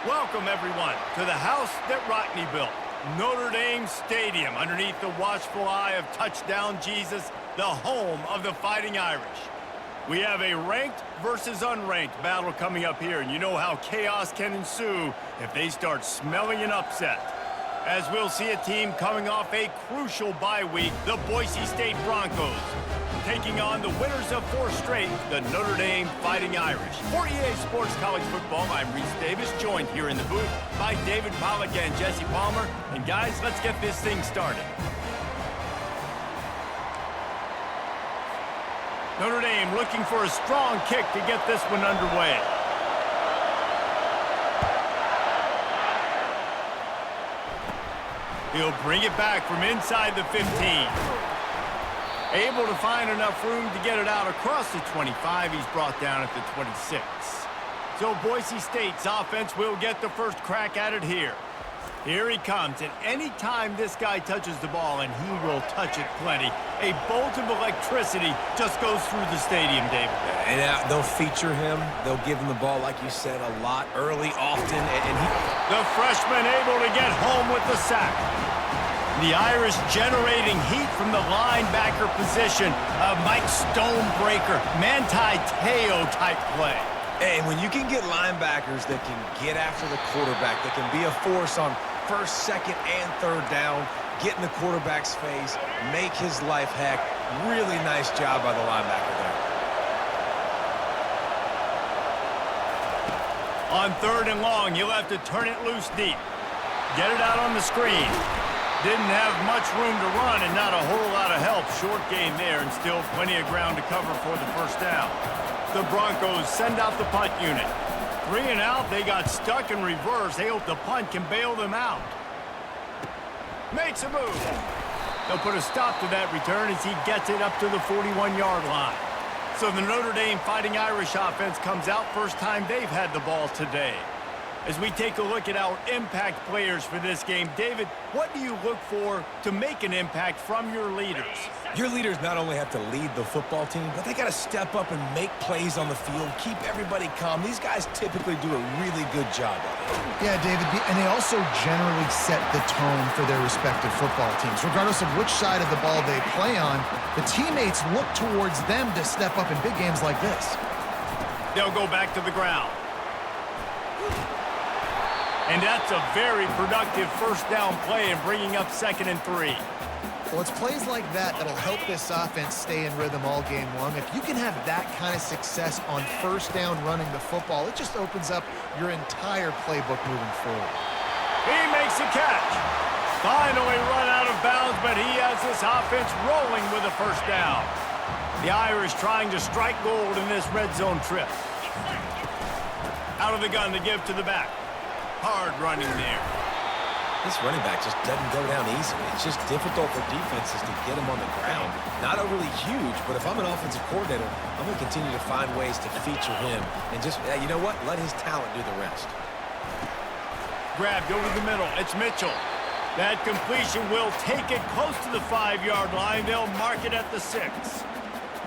Welcome, everyone, to the house that Rodney built, Notre Dame Stadium, underneath the watchful eye of Touchdown Jesus, the home of the Fighting Irish. We have a ranked versus unranked battle coming up here, and you know how chaos can ensue if they start smelling an upset. As we'll see a team coming off a crucial bye week, the Boise State Broncos, taking on the winners of 4 straight, the Notre Dame Fighting Irish. For EA Sports College Football, I'm Reese Davis, joined here in the booth by David Pollack and Jesse Palmer. And guys, let's get this thing started. Notre Dame looking for a strong kick to get this one underway. He'll bring it back from inside the 15. Able to find enough room to get it out across the 25. He's brought down at the 26. So Boise State's offense will get the first crack at it here. Here he comes, and any time this guy touches the ball, and he will touch it plenty, a bolt of electricity just goes through the stadium, David. And they'll feature him. They'll give him the ball, like you said, a lot, early, often, and he... The freshman able to get home with the sack. The Irish generating heat from the linebacker position. A Mike Stonebreaker, Manti Te'o type play. And when you can get linebackers that can get after the quarterback, that can be a force on first, second, and third down, get in the quarterback's face, make his life heck. Really nice job by the linebacker there. On 3rd and long, you'll have to turn it loose deep. Get it out on the screen. Didn't have much room to run and not a whole lot of help. Short game there and still plenty of ground to cover for the first down. The Broncos send out the punt unit. 3 and out, they got stuck in reverse. They hope the punt can bail them out. Makes a move. They'll put a stop to that return as he gets it up to the 41-yard line. So the Notre Dame Fighting Irish offense comes out, first time they've had the ball today. As we take a look at our impact players for this game, David, what do you look for to make an impact from your leaders? Your leaders not only have to lead the football team, but they got to step up and make plays on the field, keep everybody calm. These guys typically do a really good job of it. Yeah, David, and they also generally set the tone for their respective football teams. Regardless of which side of the ball they play on, the teammates look towards them to step up in big games like this. They'll go back to the ground. And that's a very productive first down play and bringing up 2nd and 3. Well, it's plays like that that'll help this offense stay in rhythm all game long. If you can have that kind of success on first down running the football, it just opens up your entire playbook moving forward. He makes the catch. Finally run out of bounds, but he has this offense rolling with a first down. The Irish trying to strike gold in this red zone trip. Out of the gun to give to the back. Hard running there. This running back just doesn't go down easily. It's just difficult for defenses to get him on the ground. Not overly huge, but if I'm an offensive coordinator, I'm going to continue to find ways to feature him. And just, you know what? Let his talent do the rest. Grabbed over the middle. It's Mitchell. That completion will take it close to the 5-yard line. They'll mark it at the 6.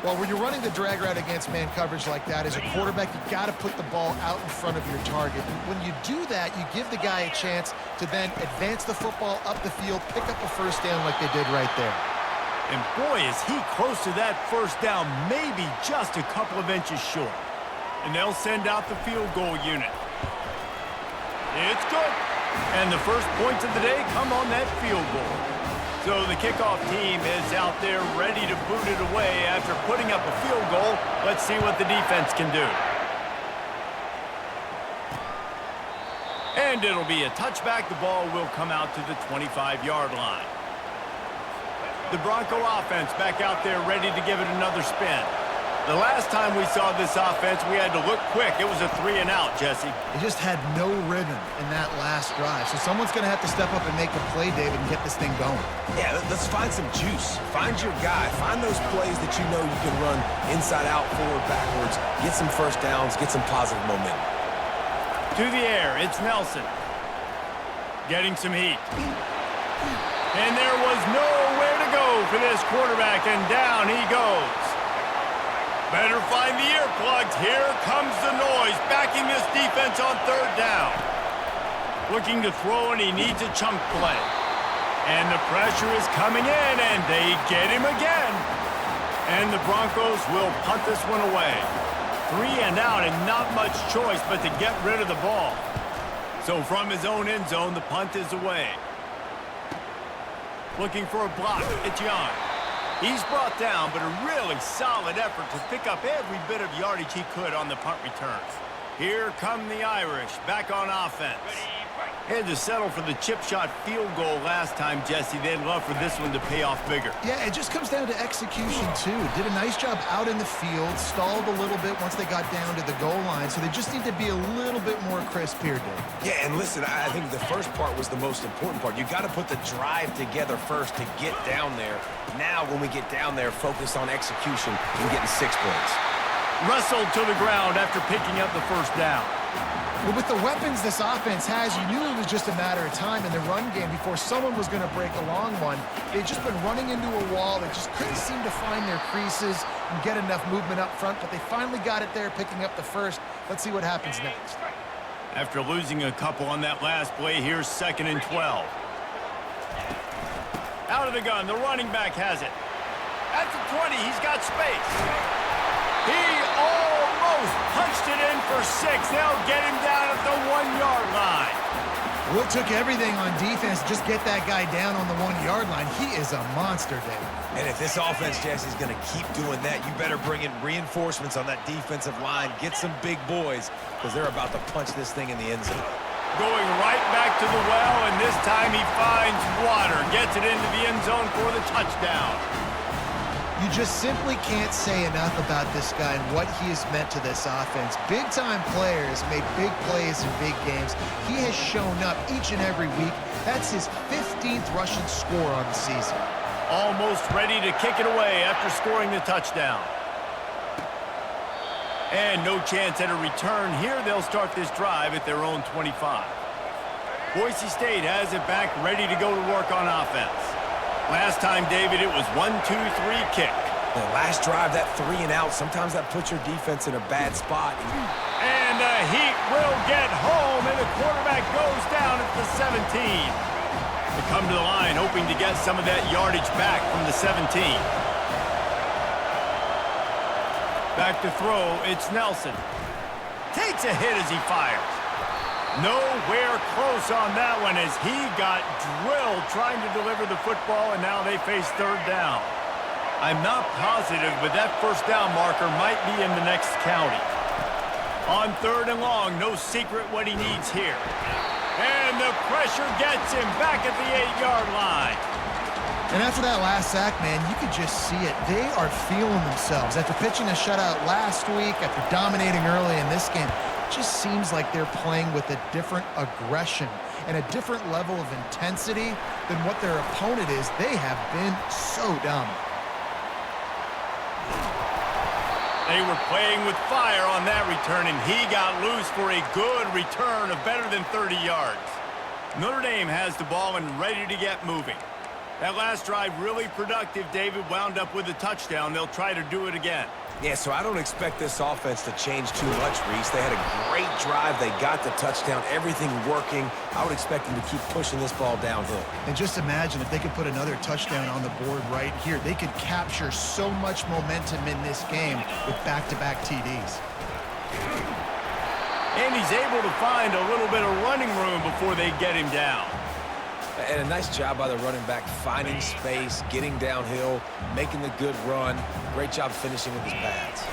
Well, when you're running the drag route against man coverage like that, as a quarterback, you got to put the ball out in front of your target. And when you do that, you give the guy a chance to then advance the football up the field, pick up a first down like they did right there. And boy, is he close to that first down, maybe just a couple of inches short. And they'll send out the field goal unit. It's good. And the first points of the day come on that field goal. So the kickoff team is out there ready to boot it away after putting up a field goal. Let's see what the defense can do. And it'll be a touchback. The ball will come out to the 25-yard line. The Bronco offense back out there ready to give it another spin. The last time we saw this offense, we had to look quick. It was a 3 and out, Jesse. They just had no rhythm in that last drive. So someone's going to have to step up and make a play, David, and get this thing going. Yeah, let's find some juice. Find your guy. Find those plays that you know you can run inside out, forward, backwards. Get some first downs. Get some positive momentum. To the air, it's Nelson. Getting some heat. And there was nowhere to go for this quarterback, and down he goes. Better find the earplugs. Here comes the noise, backing this defense on 3rd down. Looking to throw, and he needs a chunk play. And the pressure is coming in, and they get him again. And the Broncos will punt this one away. 3 and out, and not much choice but to get rid of the ball. So from his own end zone, the punt is away. Looking for a block. It's Young. He's brought down, but a really solid effort to pick up every bit of yardage he could on the punt return. Here come the Irish, back on offense. Had to settle for the chip shot field goal last time, Jesse. They'd love for this one to pay off bigger. Yeah, it just comes down to execution, too. Did a nice job out in the field, stalled a little bit once they got down to the goal line, so they just need to be a little bit more crisp here, Dave. Yeah, and listen, I think the first part was the most important part. You got to put the drive together first to get down there. Now, when we get down there, focus on execution and getting 6 points. Wrestled to the ground after picking up the first down. Well, with the weapons this offense has, you knew it was just a matter of time in the run game before someone was going to break a long one. They'd just been running into a wall. They just couldn't seem to find their creases and get enough movement up front, but they finally got it there, picking up the first. Let's see what happens next. After losing a couple on that last play, here's 2nd and 12. Out of the gun, the running back has it. At the 20, he's got space. He almost punched it in for 6. They'll get him down at the 1-yard line. Well, it took everything on defense to just get that guy down on the 1-yard line. He is a monster, Dave. And if this offense, Jesse's going to keep doing that, you better bring in reinforcements on that defensive line. Get some big boys, because they're about to punch this thing in the end zone. Going right back to the well, and this time he finds water. Gets it into the end zone for the touchdown. You just simply can't say enough about this guy and what he has meant to this offense. Big-time players made big plays in big games. He has shown up each and every week. That's his 15th rushing score on the season. Almost ready to kick it away after scoring the touchdown. And no chance at a return here. They'll start this drive at their own 25. Boise State has it back, ready to go to work on offense. Last time, David, it was 1-2-3 kick. The last drive, that 3 and out, sometimes that puts your defense in a bad spot. And the Heat will get home, and the quarterback goes down at the 17. They come to the line, hoping to get some of that yardage back from the 17. Back to throw, it's Nelson. Takes a hit as he fires. Nowhere close on that one as he got drilled trying to deliver the football, and now they face 3rd down. I'm not positive, but that 1st down marker might be in the next county. On 3rd and long, no secret what he needs here. And the pressure gets him back at the 8-yard line. And after that last sack, man, you could just see it. They are feeling themselves. After pitching a shutout last week, after dominating early in this game, it just seems like they're playing with a different aggression and a different level of intensity than what their opponent is. They have been so dominant. They were playing with fire on that return, and he got loose for a good return of better than 30 yards. Notre Dame has the ball and ready to get moving. That last drive really productive. David wound up with a touchdown. They'll try to do it again. Yeah, so I don't expect this offense to change too much, Reese. They had a great drive. They got the touchdown, everything working. I would expect them to keep pushing this ball downhill. And just imagine if they could put another touchdown on the board right here. They could capture so much momentum in this game with back-to-back TDs. And he's able to find a little bit of running room before they get him down. And a nice job by the running back, finding space, getting downhill, making the good run. Great job finishing with his pads.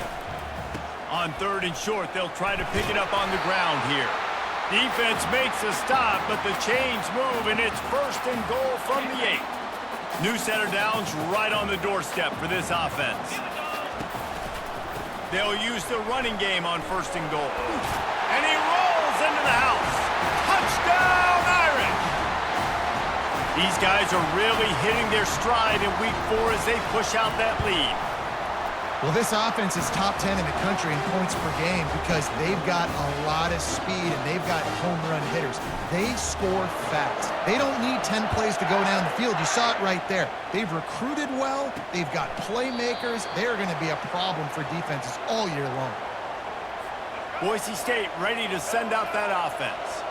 On 3rd and short, they'll try to pick it up on the ground here. Defense makes a stop, but the chains move, and it's 1st and goal from the 8. New set of downs right on the doorstep for this offense. They'll use the running game on 1st and goal. And he rolls into the house. Touchdown, Irish! These guys are really hitting their stride in week 4 as they push out that lead. Well, this offense is top 10 in the country in points per game because they've got a lot of speed and they've got home run hitters. They score fast. They don't need 10 plays to go down the field. You saw it right there. They've recruited well. They've got playmakers. They're going to be a problem for defenses all year long. Boise State ready to send out that offense.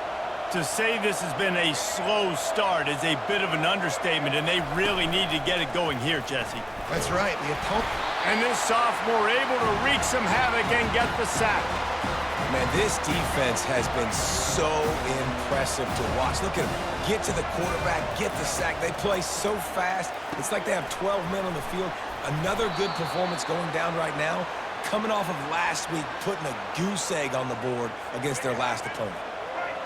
To say this has been a slow start is a bit of an understatement, and they really need to get it going here, Jesse. That's right. The opponent. And this sophomore able to wreak some havoc and get the sack. Man, this defense has been so impressive to watch. Look at them. Get to the quarterback, get the sack. They play so fast. It's like they have 12 men on the field. Another good performance going down right now. Coming off of last week, putting a goose egg on the board against their last opponent.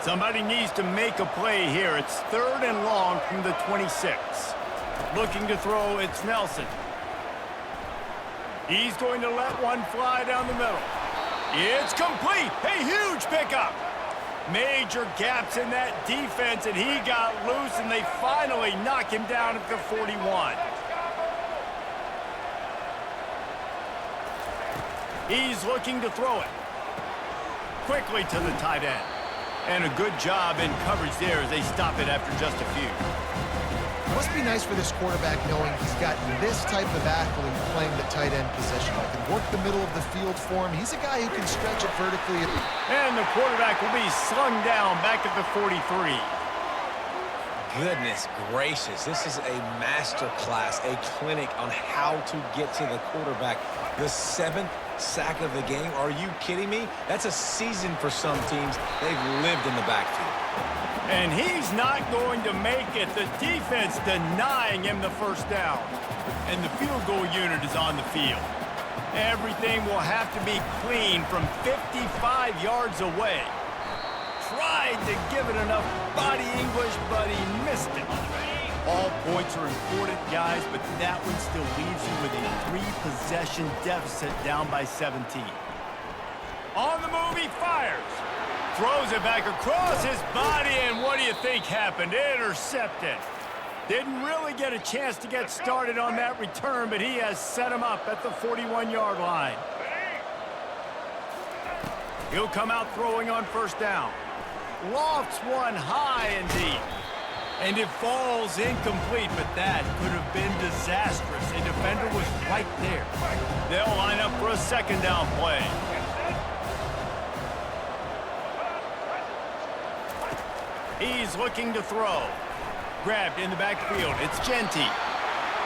Somebody needs to make a play here. It's 3rd and long from the 26. Looking to throw, it's Nelson. He's going to let one fly down the middle. It's complete. A huge pickup. Major gaps in that defense, and he got loose, and they finally knock him down at the 41. He's looking to throw it. Quickly to the tight end. And a good job in coverage there as they stop it after just a few. It must be nice for this quarterback knowing he's got this type of athlete playing the tight end position. He can work the middle of the field for him. He's a guy who can stretch it vertically. And the quarterback will be slung down back at the 43. Goodness gracious, this is a master class, a clinic on how to get to the quarterback. The 7th sack of the game. Are you kidding me? That's a season for some teams. They've lived in the backfield. And he's not going to make it. The defense denying him the first down. And the field goal unit is on the field. Everything will have to be clean from 55 yards away. Tried to give it enough body English, but he missed it. All points are important, guys, but that one still leaves you with a 3-possession deficit down by 17. On the move, he fires. Throws it back across his body, and what do you think happened? Intercepted. Didn't really get a chance to get started on that return, but he has set him up at the 41-yard line. He'll come out throwing on first down. Lofts one high and deep. And it falls incomplete, but that could have been disastrous. A defender was right there. They'll line up for a 2nd down play. He's looking to throw. Grabbed in the backfield. It's Genty.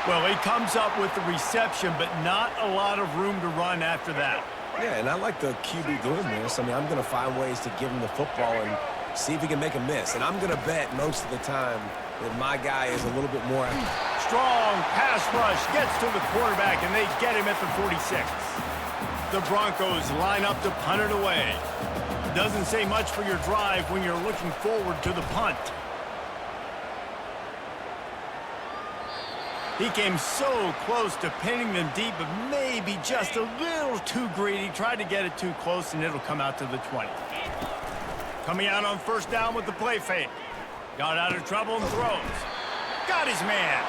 Well, he comes up with the reception, but not a lot of room to run after that. Yeah, and I like the QB doing this. I mean, I'm going to find ways to give him the football and see if he can make a miss. And I'm going to bet most of the time that my guy is a little bit more. Strong pass rush gets to the quarterback, and they get him at the 46. The Broncos line up to punt it away. Doesn't say much for your drive when you're looking forward to the punt. He came so close to pinning them deep, but maybe just a little too greedy. Tried to get it too close, and it'll come out to the 20. Coming out on first down with the play fake. Got out of trouble and throws. Got his man.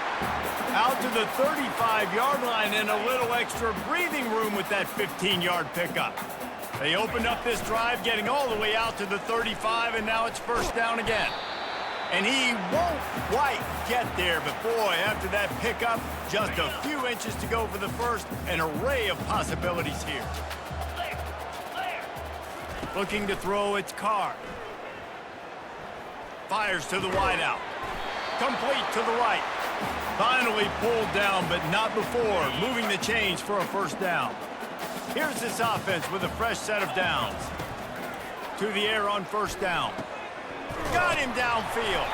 Out to the 35-yard line and a little extra breathing room with that 15-yard pickup. They opened up this drive, getting all the way out to the 35, and now it's first down again. And he won't quite get there, but boy, after that pickup, just a few inches to go for the first. An array of possibilities here. Looking to throw, it's Carr. Fires to the wideout. Complete to the right. Finally pulled down, but not before. Moving the chains for a first down. Here's this offense with a fresh set of downs. To the air on first down. Got him downfield.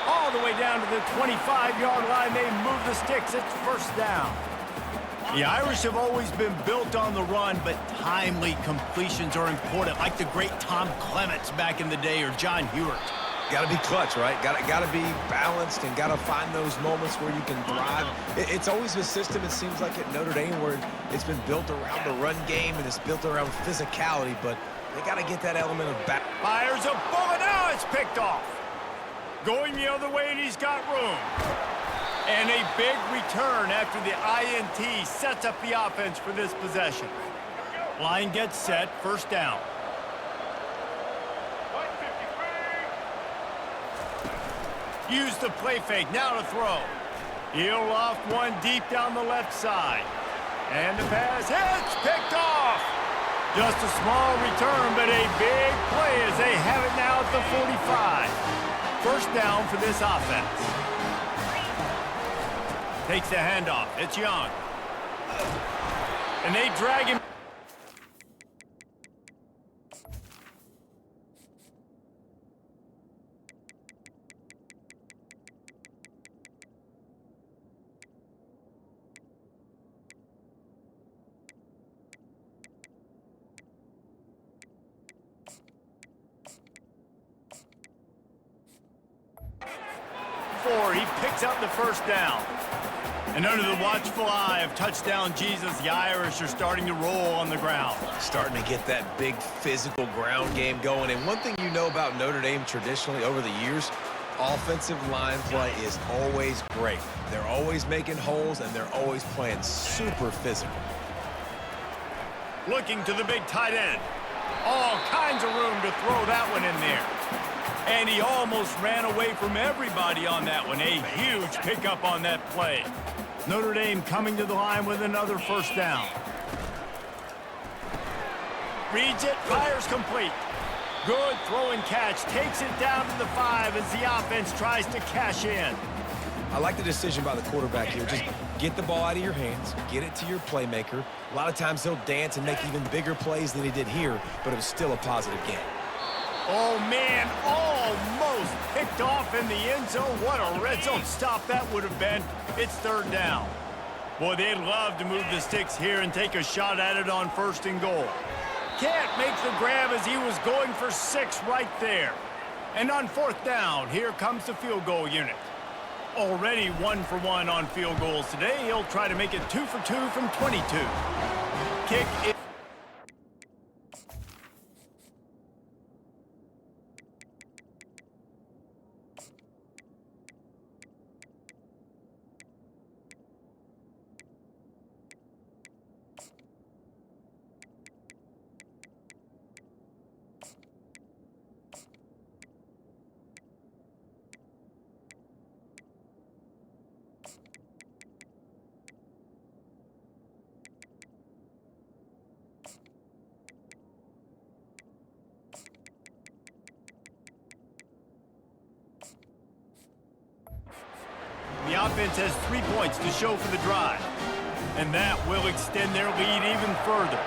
All the way down to the 25-yard line. They move the sticks. It's first down. The Irish have always been built on the run, but timely completions are important, like the great Tom Clements back in the day or John Hewart. Got to be clutch, right? Got to be balanced and got to find those moments where you can thrive. It's always a system, it seems like, at Notre Dame where it's been built around the run game and it's built around physicality, but they got to get that element of back. Fires a bullet. Now it's picked off. Going the other way, and he's got room. And a big return after the INT sets up the offense for this possession. Line gets set, first down. Use the play fake, now to throw. He'll loft one deep down the left side. And the pass hits, picked off. Just a small return, but a big play as they have it now at the 45. First down for this offense. Takes the handoff. It's Young. And they drag him. He picks up the first down. And under the watchful eye of touchdown Jesus, the Irish are starting to roll on the ground. Starting to get that big physical ground game going. And one thing you know about Notre Dame traditionally over the years, offensive line play is always great. They're always making holes, and they're always playing super physical. Looking to the big tight end. All kinds of room to throw that one in there. And he almost ran away from everybody on that one. A huge pickup on that play. Notre Dame coming to the line with another first down. Reads it, fires complete. Good throw and catch. Takes it down to the 5 as the offense tries to cash in. I like the decision by the quarterback here. Just get the ball out of your hands, get it to your playmaker. A lot of times he'll dance and make even bigger plays than he did here, but it was still a positive game. Oh, man, almost picked off in the end zone. What a red zone stop that would have been. It's third down. Boy, they'd love to move the sticks here and take a shot at it on first and goal. Can't make the grab as he was going for 6 right there. And on fourth down, here comes the field goal unit. Already 1 for 1 on field goals today. He'll try to make it 2 for 2 from 22. Kick it. The offense has 3 points to show for the drive, and that will extend their lead even further.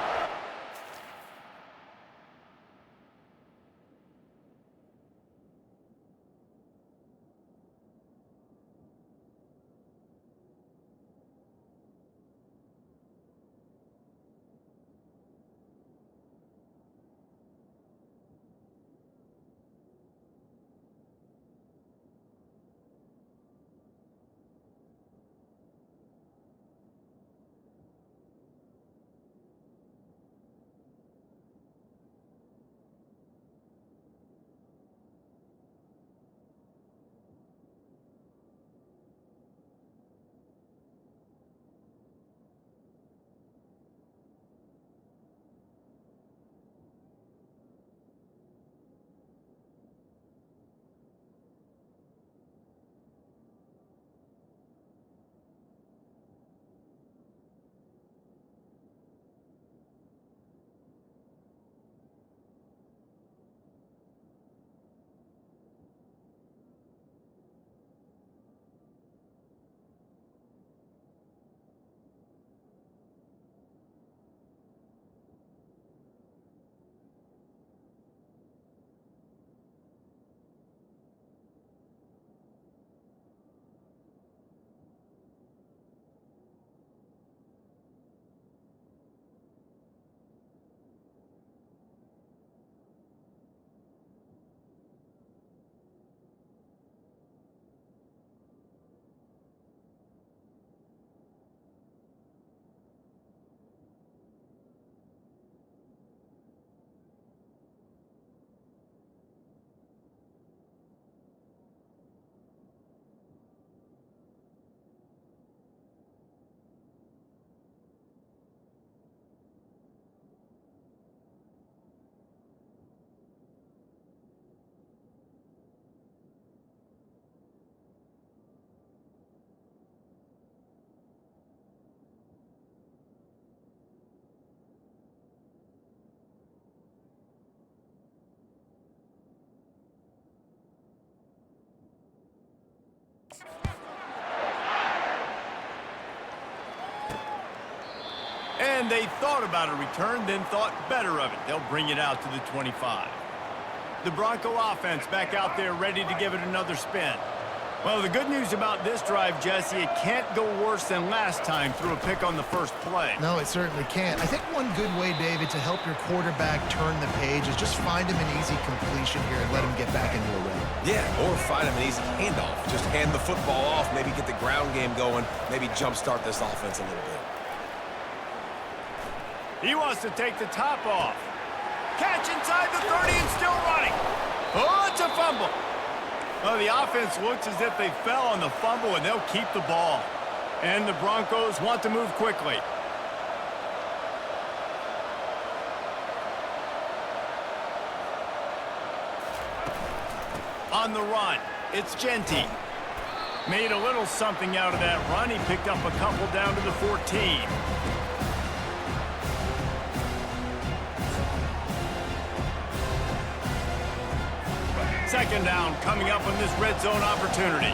And they thought about a return, then thought better of it. They'll bring it out to the 25. The Bronco offense back out there ready to give it another spin. Well, the good news about this drive, Jesse, it can't go worse than last time through a pick on the first play. No, it certainly can't. I think one good way, David, to help your quarterback turn the page is just find him an easy completion here and let him get back into a rhythm. Yeah, or find him an easy handoff. Just hand the football off, maybe get the ground game going, maybe jumpstart this offense a little bit. He wants to take the top off. Catch inside the 30 and still running. Oh, it's a fumble. Well, the offense looks as if they fell on the fumble, and they'll keep the ball. And the Broncos want to move quickly. On the run, it's Genty. Made a little something out of that run. He picked up a couple down to the 14. Second down coming up on this red zone opportunity.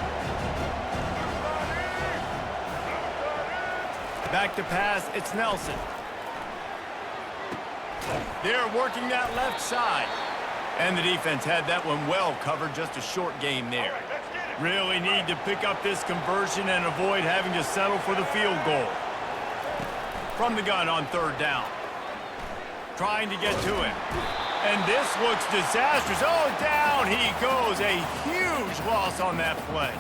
Back to pass, it's Nelson. They're working that left side. And the defense had that one well covered, just a short game there. Really need to pick up this conversion and avoid having to settle for the field goal. From the gun on third down. Trying to get to him. And this looks disastrous. Oh, down he goes. A huge loss on that play.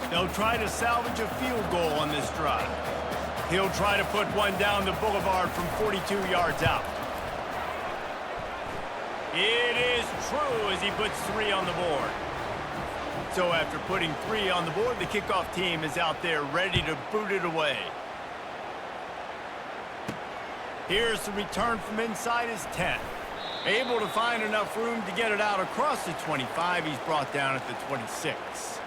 They'll try to salvage a field goal on this drive. He'll try to put one down the boulevard from 42 yards out. It is true as he puts 3 on the board. So after putting 3 on the board, the kickoff team is out there ready to boot it away. Here's the return from inside his 10. Able to find enough room to get it out across the 25. He's brought down at the 26.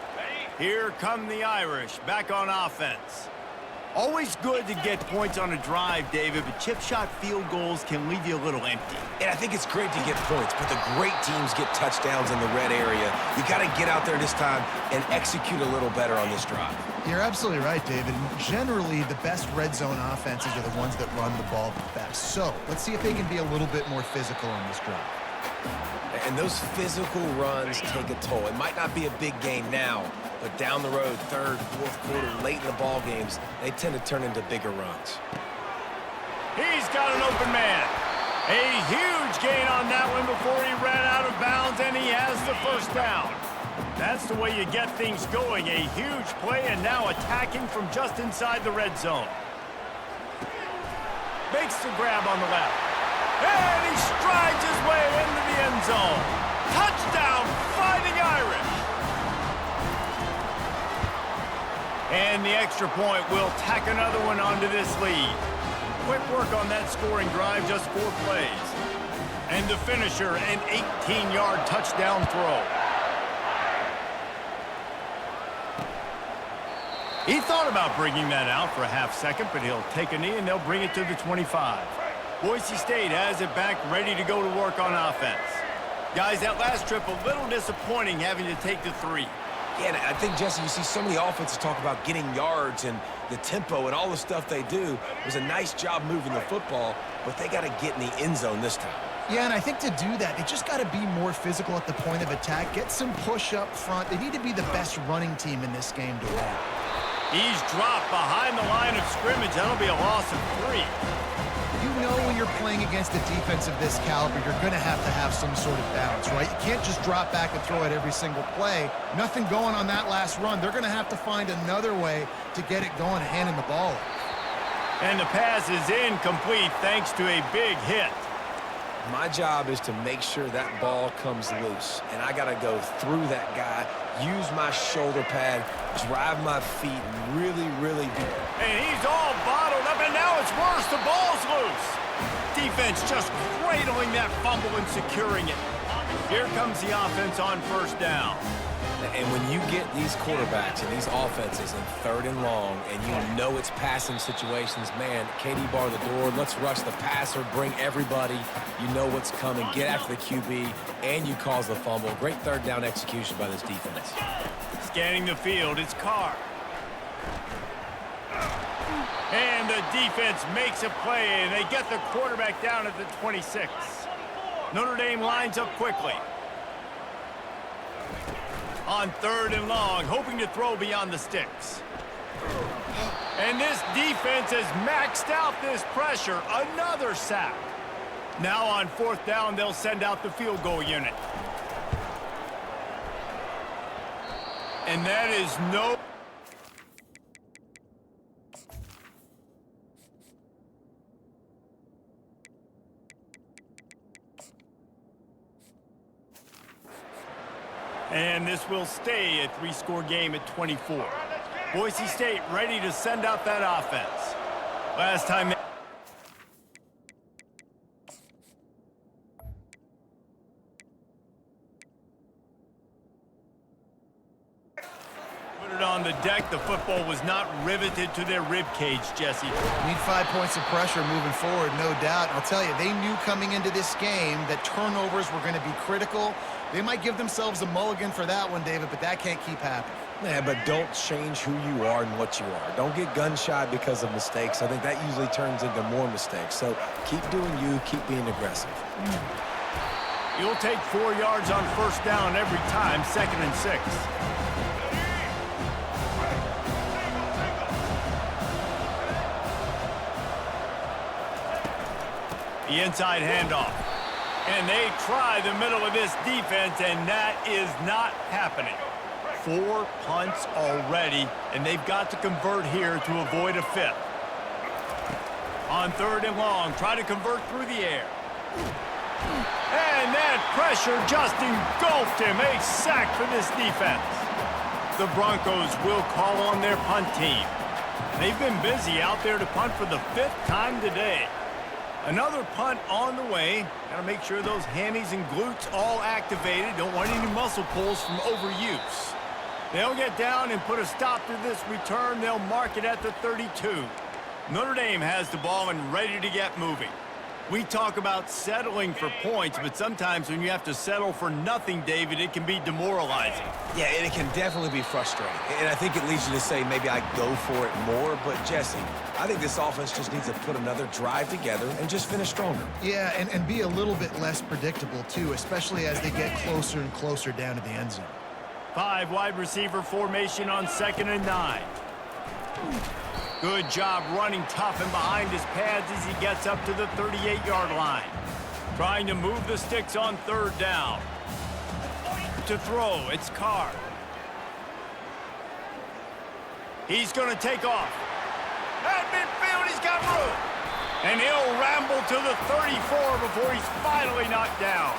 Here come the Irish, back on offense. Always good to get points on a drive, David, but chip shot field goals can leave you a little empty. And I think it's great to get points, but the great teams get touchdowns in the red area. You got to get out there this time and execute a little better on this drive. You're absolutely right, David. Generally, the best red zone offenses are the ones that run the ball the best. So let's see if they can be a little bit more physical on this drive. And those physical runs take a toll. It might not be a big game now, but down the road, third, fourth quarter, late in the ball games, they tend to turn into bigger runs. He's got an open man. A huge gain on that one before he ran out of bounds, and he has the first down. That's the way you get things going. A huge play, and now attacking from just inside the red zone. Makes the grab on the left. And he strides his way into the end zone. Touchdown, Fighting Irish. And the extra point will tack another one onto this lead. Quick work on that scoring drive, just 4 plays. And the finisher, an 18-yard touchdown throw. He thought about bringing that out for a half second, but he'll take a knee and they'll bring it to the 25. Boise State has it back, ready to go to work on offense. Guys, that last trip, a little disappointing having to take the 3. Yeah, and I think, Jesse, you see so many offenses talk about getting yards and the tempo and all the stuff they do. It was a nice job moving the football, but they got to get in the end zone this time. Yeah, and I think to do that, they just got to be more physical at the point of attack, get some push up front. They need to be the best running team in this game to win. He's dropped behind the line of scrimmage. That'll be a loss of 3. You know when you're playing against a defense of this caliber, you're going to have some sort of balance, right? You can't just drop back and throw it every single play. Nothing going on that last run. They're going to have to find another way to get it going, handing the ball off. And the pass is incomplete thanks to a big hit. My job is to make sure that ball comes loose, and I got to go through that guy, use my shoulder pad, drive my feet, and really be... And he's all bottled up, and now it's worse. The ball's loose. Defense just cradling that fumble and securing it. Here comes the offense on first down. And when you get these quarterbacks and these offenses in 3rd and long, and you know it's passing situations, man, KD bar the door, let's rush the passer, bring everybody. You know what's coming, get after the QB, and you cause the fumble. Great 3rd down execution by this defense. Scanning the field, it's Carr. And the defense makes a play, and they get the quarterback down at the 26. Notre Dame lines up quickly. On 3rd and long, hoping to throw beyond the sticks. And this defense has maxed out this pressure. Another sack. Now on 4th down, they'll send out the field goal unit. And that is no... And this will stay a 3-score game at 24. Boise State ready to send out that offense. Last time they... Put it on the deck. The football was not riveted to their rib cage, Jesse. Need 5 points of pressure moving forward, no doubt. I'll tell you, they knew coming into this game that turnovers were going to be critical. They might give themselves a mulligan for that one, David, but that can't keep happening. Yeah, but don't change who you are and what you are. Don't get gun-shy because of mistakes. I think that usually turns into more mistakes. So keep doing you, keep being aggressive. You'll take 4 yards on 1st down every time, 2nd and 6. The inside handoff. And they try the middle of this defense, and that is not happening. 4 punts already, and they've got to convert here to avoid a 5th. On 3rd and long, try to convert through the air. And that pressure just engulfed him. A sack for this defense. The Broncos will call on their punt team. They've been busy out there to punt for the 5th time today. Another punt on the way. Got to make sure those hammies and glutes all activated. Don't want any muscle pulls from overuse. They'll get down and put a stop to this return. They'll mark it at the 32. Notre Dame has the ball and ready to get moving. We talk about settling for points, but sometimes when you have to settle for nothing, David, it can be demoralizing. Yeah, and it can definitely be frustrating. And I think it leads you to say maybe I go for it more. But, Jesse, I think this offense just needs to put another drive together and just finish stronger. Yeah, and be a little bit less predictable, too, especially as they get closer and closer down to the end zone. 5 wide receiver formation on 2nd and 9. Good job running tough and behind his pads as he gets up to the 38-yard line. Trying to move the sticks on 3rd down. To throw, it's Carr. He's going to take off. At midfield, he's got room. And he'll ramble to the 34 before he's finally knocked down.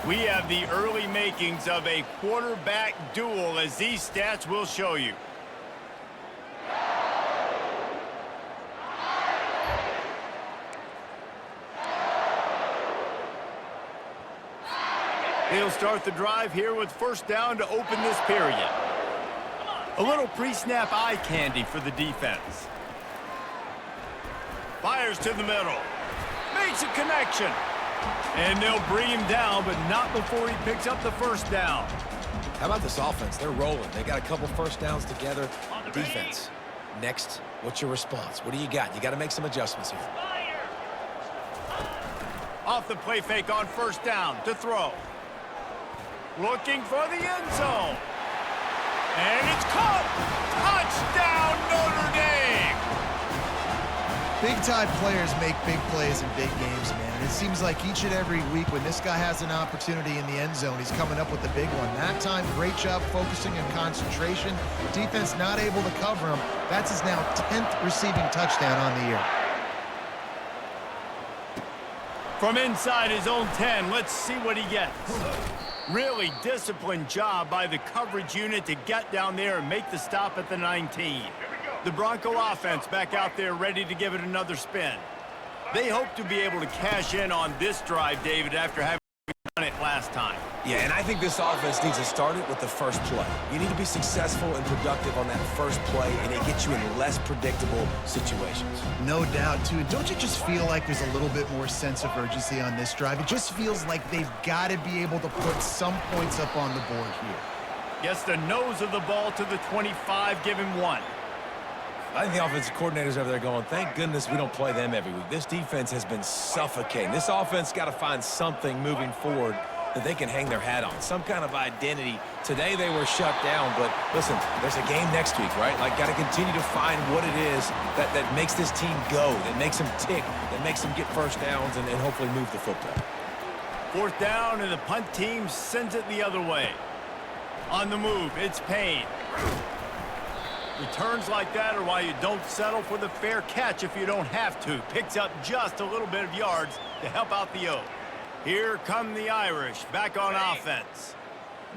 We have the early makings of a quarterback duel, as these stats will show you. He'll start the drive here with 1st down to open this period. A little pre-snap eye candy for the defense. Fires to the middle. Makes a connection. And they'll bring him down, but not before he picks up the 1st down. How about this offense? They're rolling. They got a couple 1st downs together. Defense. Next, what's your response? What do you got? You got to make some adjustments here. Off the play fake on 1st down to throw. Looking for the end zone. And it's caught. Touchdown, Notre Dame. Big-time players make big plays in big games, man. And it seems like each and every week when this guy has an opportunity in the end zone, he's coming up with the big one. That time, great job focusing and concentration. Defense not able to cover him. That's his now 10th receiving touchdown on the year. From inside his own 10, let's see what he gets. Really disciplined job by the coverage unit to get down there and make the stop at the 19. The Bronco offense back out there ready to give it another spin. They hope to be able to cash in on this drive, David, after having it last time. Yeah, and I think this offense needs to start it with the first play. You need to be successful and productive on that first play, and it gets you in less predictable situations. No doubt, too. Don't you just feel like there's a little bit more sense of urgency on this drive? It just feels like they've got to be able to put some points up on the board here. Gets the nose of the ball to the 25, give him 1. I think the offensive coordinators over there going, thank goodness we don't play them every week. This defense has been suffocating. This offense got to find something moving forward that they can hang their hat on, some kind of identity. Today they were shut down, but listen, there's a game next week, right? Like, got to continue to find what it is that makes this team go, that makes them tick, that makes them get first downs and hopefully move the football. 4th down, and the punt team sends it the other way. On the move, it's Payne. Returns like that are why you don't settle for the fair catch if you don't have to. Picks up just a little bit of yards to help out the O. Here come the Irish, back on offense.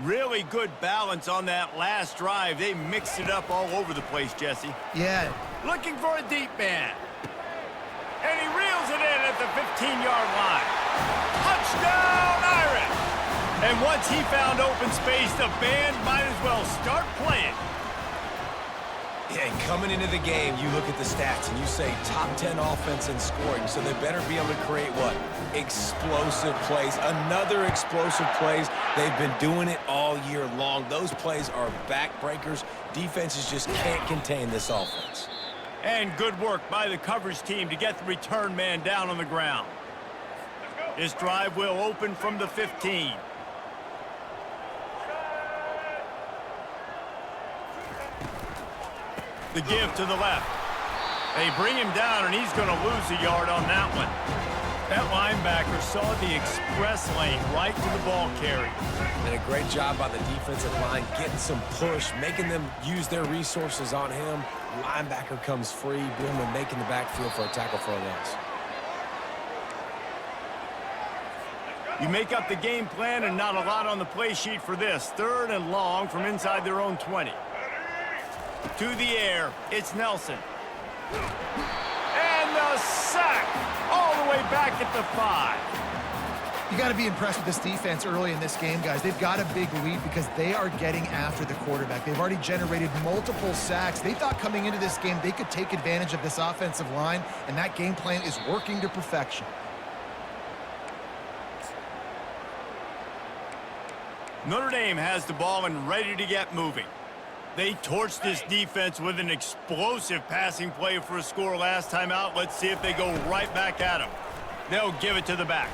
Really good balance on that last drive. They mixed it up all over the place, Jesse. Yeah. Looking for a deep man. And he reels it in at the 15-yard line. Touchdown, Irish! And once he found open space, the band might as well start playing. Yeah, and coming into the game, you look at the stats and you say top 10 offense in scoring, so they better be able to create what? Explosive plays. Another explosive plays. They've been doing it all year long. Those plays are backbreakers. Defenses just can't contain this offense. And good work by the coverage team to get the return man down on the ground. This drive will open from the 15. The give to the left. They bring him down, and he's going to lose a yard on that one. That linebacker saw the express lane right to the ball carrier. And a great job by the defensive line getting some push, making them use their resources on him. Linebacker comes free, boom, and making the backfield for a tackle for a loss. You make up the game plan and not a lot on the play sheet for this. 3rd and long from inside their own 20. To the air, it's Nelson. And the sack all the way back at the 5. You got to be impressed with this defense early in this game, guys. They've got a big lead because they are getting after the quarterback. They've already generated multiple sacks. They thought coming into this game they could take advantage of this offensive line, and that game plan is working to perfection. Notre Dame has the ball and ready to get moving. They torched this defense with an explosive passing play for a score last time out. Let's see if they go right back at him. They'll give it to the back.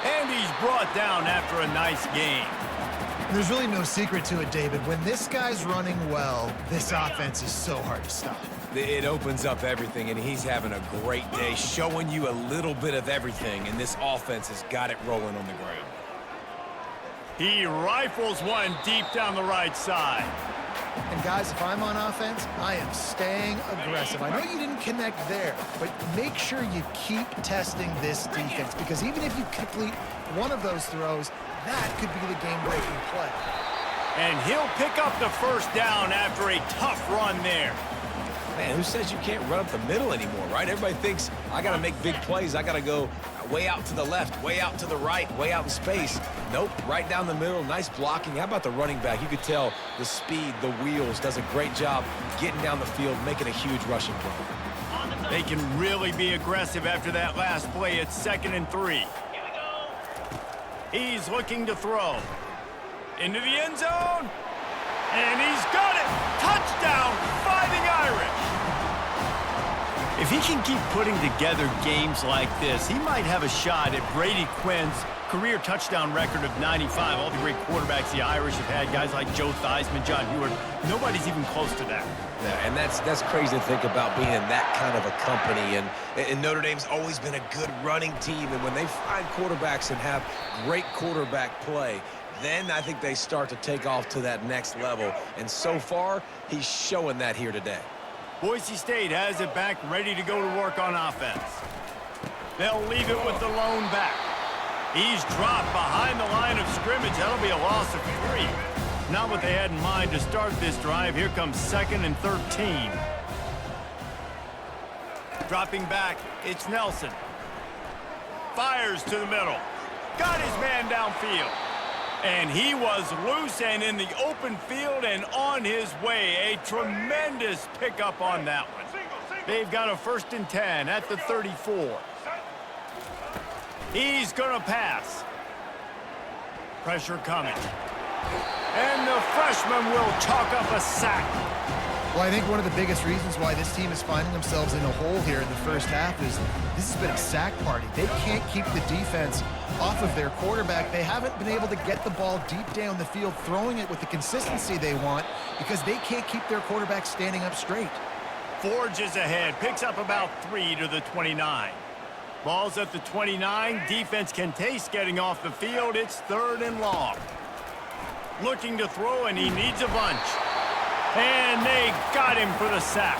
And he's brought down after a nice game. There's really no secret to it, David. When this guy's running well, this offense is so hard to stop. It opens up everything, and he's having a great day, showing you a little bit of everything, and this offense has got it rolling on the ground. He rifles one deep down the right side. And guys, if I'm on offense, I am staying aggressive. I know you didn't connect there, but make sure you keep testing this defense, because even if you complete one of those throws, that could be the game-breaking play. And he'll pick up the 1st down after a tough run there. Man, who says you can't run up the middle anymore, right? Everybody thinks, I got to make big plays. I got to go way out to the left, way out to the right, way out in space. Nope, right down the middle, nice blocking. How about the running back? You could tell the speed, the wheels, does a great job getting down the field, making a huge rushing play. They can really be aggressive after that last play. It's 2nd and 3. He's looking to throw. Into the end zone. And he's got it. Touchdown, Fighting Irish. If he can keep putting together games like this, he might have a shot at Brady Quinn's career touchdown record of 95. All the great quarterbacks the Irish have had, guys like Joe Theismann, John Heward, nobody's even close to that. Yeah, and that's crazy to think about being in that kind of a company. And Notre Dame's always been a good running team, and when they find quarterbacks and have great quarterback play, then I think they start to take off to that next level. And so far, he's showing that here today. Boise State has it back, ready to go to work on offense. They'll leave it with the lone back. He's dropped behind the line of scrimmage. That'll be a loss of 3. Not what they had in mind to start this drive. Here comes 2nd and 13. Dropping back, it's Nelson. Fires to the middle. got his man downfield. And he was loose and in the open field and on his way. A tremendous pickup on that one. They've got a 1st and 10 at the 34. He's going to pass. Pressure coming. And the freshman will chalk up a sack. Well, I think one of the biggest reasons why this team is finding themselves in a hole here in the first half is this has been a sack party. They can't keep the defense off of their quarterback. They haven't been able to get the ball deep down the field, throwing it with the consistency they want because they can't keep their quarterback standing up straight. Forges ahead, picks up about 3 to the 29. Ball's at the 29. Defense can taste getting off the field. It's 3rd and long. Looking to throw, and he needs a bunch. And they got him for the sack.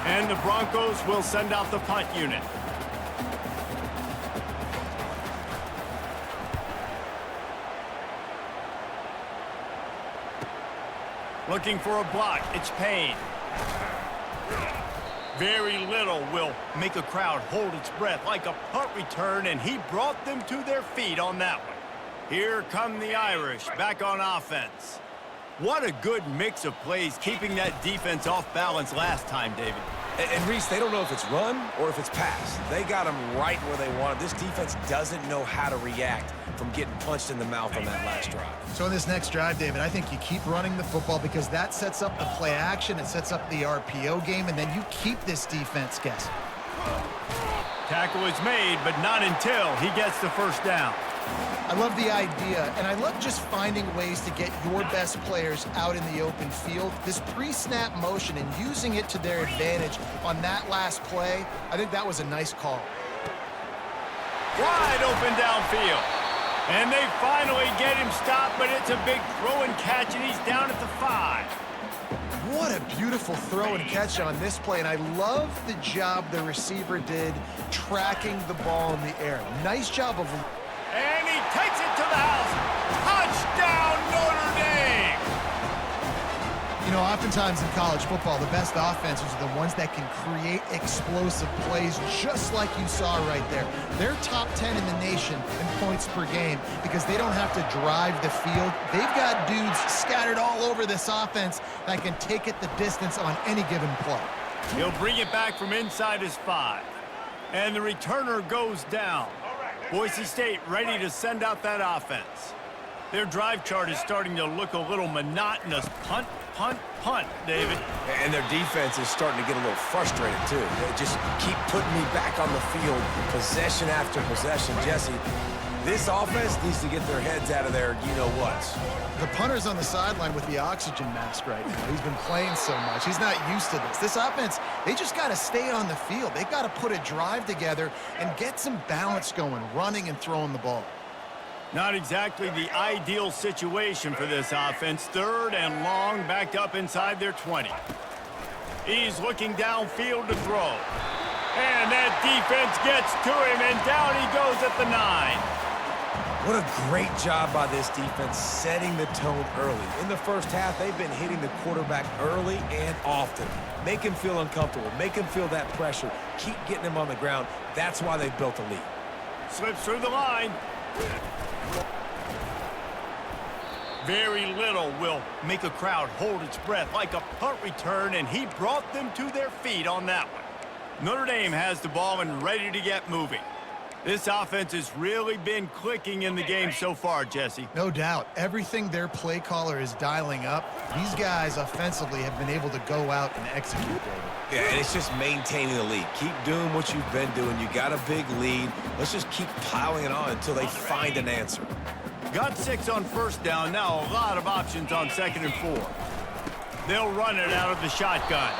And the Broncos will send out the punt unit. Looking for a block. It's Payne. Very little will make a crowd hold its breath like a punt return, and he brought them to their feet on that one. Here come the Irish back on offense. What a good mix of plays, keeping that defense off balance last time, David. And Reese, they don't know if it's run or if it's pass. They got them right where they want it. This defense doesn't know how to react from getting punched in the mouth on that last drive. So in this next drive, David, I think you keep running the football because that sets up the play action, it sets up the RPO game, and then you keep this defense guessing. Tackle is made, but not until he gets the 1st down. I love the idea, and I love just finding ways to get your best players out in the open field. This pre-snap motion and using it to their advantage on that last play, I think that was a nice call. Wide open downfield. And they finally get him stopped, but it's a big throw and catch, and he's down at the 5. What a beautiful throw and catch on this play, and I love the job the receiver did tracking the ball in the air. Nice job of... And he takes it to the house. Touchdown, Notre Dame! You know, oftentimes in college football, the best offenses are the ones that can create explosive plays, just like you saw right there. They're top 10 in the nation in points per game because they don't have to drive the field. They've got dudes scattered all over this offense that can take it the distance on any given play. He'll bring it back from inside his 5. And the returner goes down. Boise State ready to send out that offense. Their drive chart is starting to look a little monotonous. Punt, punt, punt, David. And their defense is starting to get a little frustrated, too. They just keep putting me back on the field, possession after possession. Jesse, this offense needs to get their heads out of their you-know-whats. The punter's on the sideline with the oxygen mask right now. He's been playing so much. He's not used to this. This offense, they just got to stay on the field. They've got to put a drive together and get some balance going, running and throwing the ball. Not exactly the ideal situation for this offense. 3rd and long, backed up inside their 20. He's looking downfield to throw. And that defense gets to him, and down he goes at the 9. What a great job by this defense setting the tone early. In the first half, they've been hitting the quarterback early and often. Make him feel uncomfortable. Make him feel that pressure. Keep getting him on the ground. That's why they've built a lead. Slips through the line. Very little will make a crowd hold its breath like a punt return, and he brought them to their feet on that one. Notre Dame has the ball and ready to get moving. This offense has really been clicking in the game so far, Jesse. No doubt. Everything their play caller is dialing up, these guys offensively have been able to go out and execute, David. Yeah, and it's just maintaining the lead. Keep doing what you've been doing. You got a big lead. Let's just keep piling it on until they find an answer. Got 6 on 1st down. Now a lot of options on 2nd and 4. They'll run it out of the shotgun.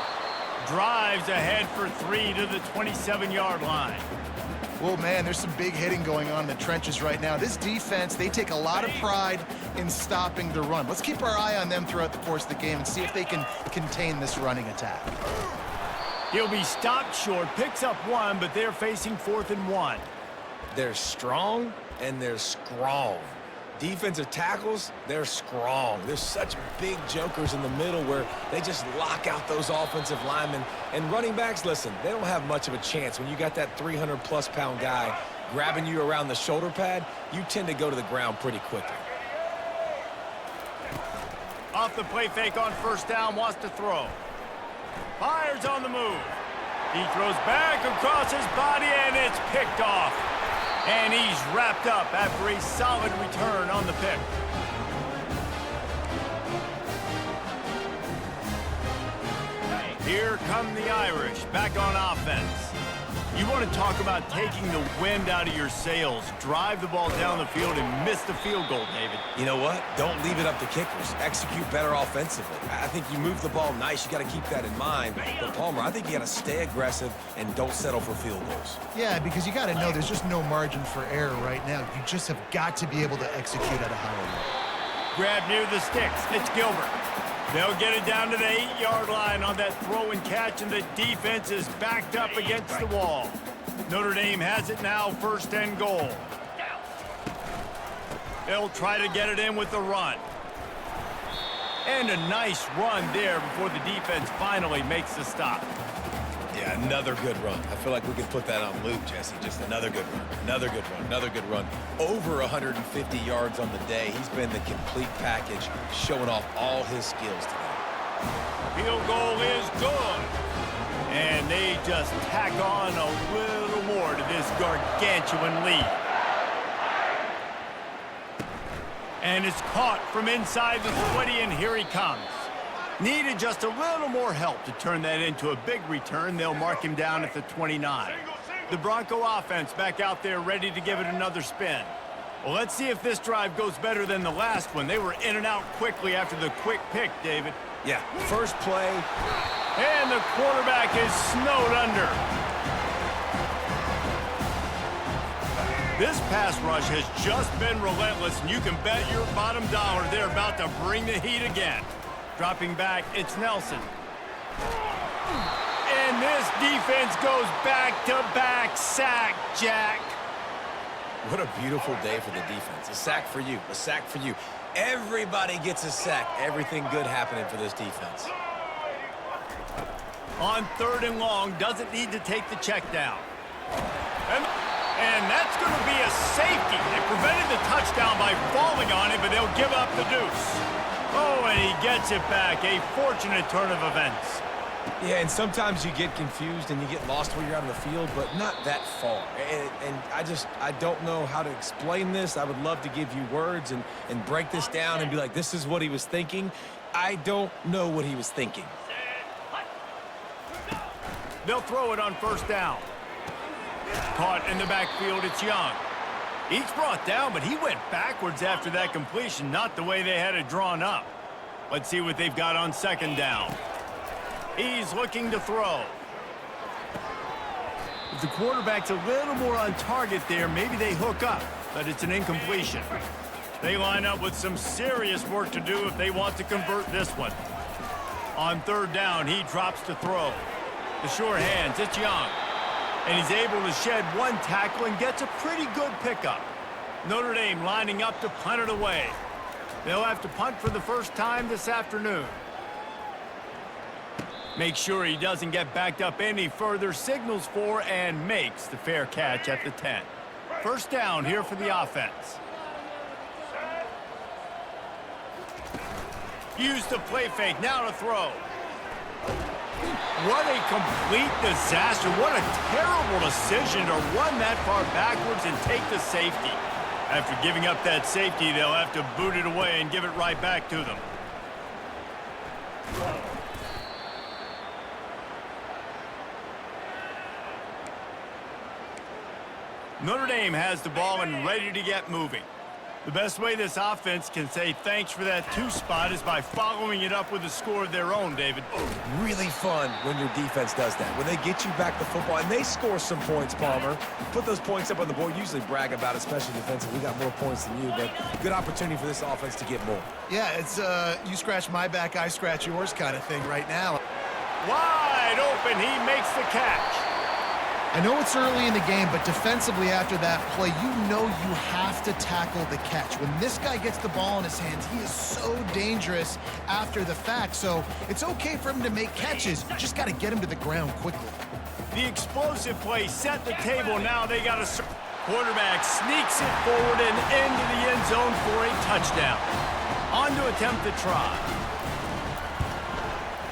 Drives ahead for 3 to the 27-yard line. Well, man, there's some big hitting going on in the trenches right now. This defense, they take a lot of pride in stopping the run. Let's keep our eye on them throughout the course of the game and see if they can contain this running attack. He'll be stopped short, picks up 1, but they're facing 4th and 1. They're strong and they're strong. Defensive tackles, they're strong. There's such big jokers in the middle where they just lock out those offensive linemen. And running backs, listen, they don't have much of a chance when you got that 300-plus pound guy grabbing you around the shoulder pad, you tend to go to the ground pretty quickly. Off the play fake on first down, wants to throw. Fires on the move. He throws back across his body, and it's picked off. And he's wrapped up after a solid return on the pick. Here come the Irish, back on offense. You want to talk about taking the wind out of your sails. Drive the ball down the field and miss the field goal, David. You know what? Don't leave it up to kickers. Execute better offensively. I think you move the ball nice. You got to keep that in mind. But, Palmer, I think you got to stay aggressive and don't settle for field goals. Yeah, because you got to know there's just no margin for error right now. You just have got to be able to execute at a higher level. Grab near the sticks. It's Gilbert. They'll get it down to the 8-yard line on that throw and catch, and the defense is backed up against the wall. Notre Dame has it now, 1st and goal. They'll try to get it in with the run. And a nice run there before the defense finally makes the stop. Yeah, another good run. I feel like we could put that on loop, Jesse. Just another good run, another good run, another good run. Over 150 yards on the day. He's been the complete package, showing off all his skills today. Field goal is good. And they just tack on a little more to this gargantuan lead. And it's caught from inside the 20, and here he comes. Needed just a little more help to turn that into a big return. They'll mark him down at the 29. The Bronco offense back out there ready to give it another spin. Well, let's see if this drive goes better than the last one. They were in and out quickly after the quick pick, David. Yeah, first play. And the quarterback is snowed under. This pass rush has just been relentless, and you can bet your bottom dollar they're about to bring the heat again. Dropping back, it's Nelson. And this defense goes back-to-back sack, Jack. What a beautiful day for the defense. A sack for you, a sack for you. Everybody gets a sack. Everything good happening for this defense. On 3rd and long, doesn't need to take the check down. And that's going to be a safety. They prevented the touchdown by falling on it, but they'll give up the deuce. Oh, and he gets it back. A fortunate turn of events. Yeah, and sometimes you get confused and you get lost where you're out of the field, but not that far. And I don't know how to explain this. I would love to give you words and break this down and be like, this is what he was thinking. I don't know what he was thinking. They'll throw it on 1st down. Caught in the backfield, it's Young. He's brought down, but he went backwards after that completion, not the way they had it drawn up. Let's see what they've got on 2nd down. He's looking to throw. If the quarterback's a little more on target there, maybe they hook up, but it's an incompletion. They line up with some serious work to do if they want to convert this one. On 3rd down, he drops to throw. The sure hands, it's Young. And he's able to shed one tackle and gets a pretty good pickup. Notre Dame lining up to punt it away. They'll have to punt for the first time this afternoon. Make sure he doesn't get backed up any further, signals for and makes the fair catch at the 10. 1st down here for the offense. Use the play fake, now to throw. What a complete disaster. What a terrible decision to run that far backwards and take the safety. After giving up that safety, they'll have to boot it away and give it right back to them. Notre Dame has the ball and ready to get moving. The best way this offense can say thanks for that 2 spot is by following it up with a score of their own, David. Really fun when your defense does that. When they get you back the football, and they score some points, Palmer. Put those points up on the board. Usually brag about it, especially defensive. We got more points than you, but good opportunity for this offense to get more. Yeah, it's you scratch my back, I scratch yours kind of thing right now. Wide open, he makes the catch. I know it's early in the game, but defensively after that play, you know you have to tackle the catch. When this guy gets the ball in his hands, he is so dangerous after the fact. So it's okay for him to make catches. You just got to get him to the ground quickly. The explosive play set the table. Now they got to... Quarterback sneaks it forward and into the end zone for a touchdown. On to attempt the try.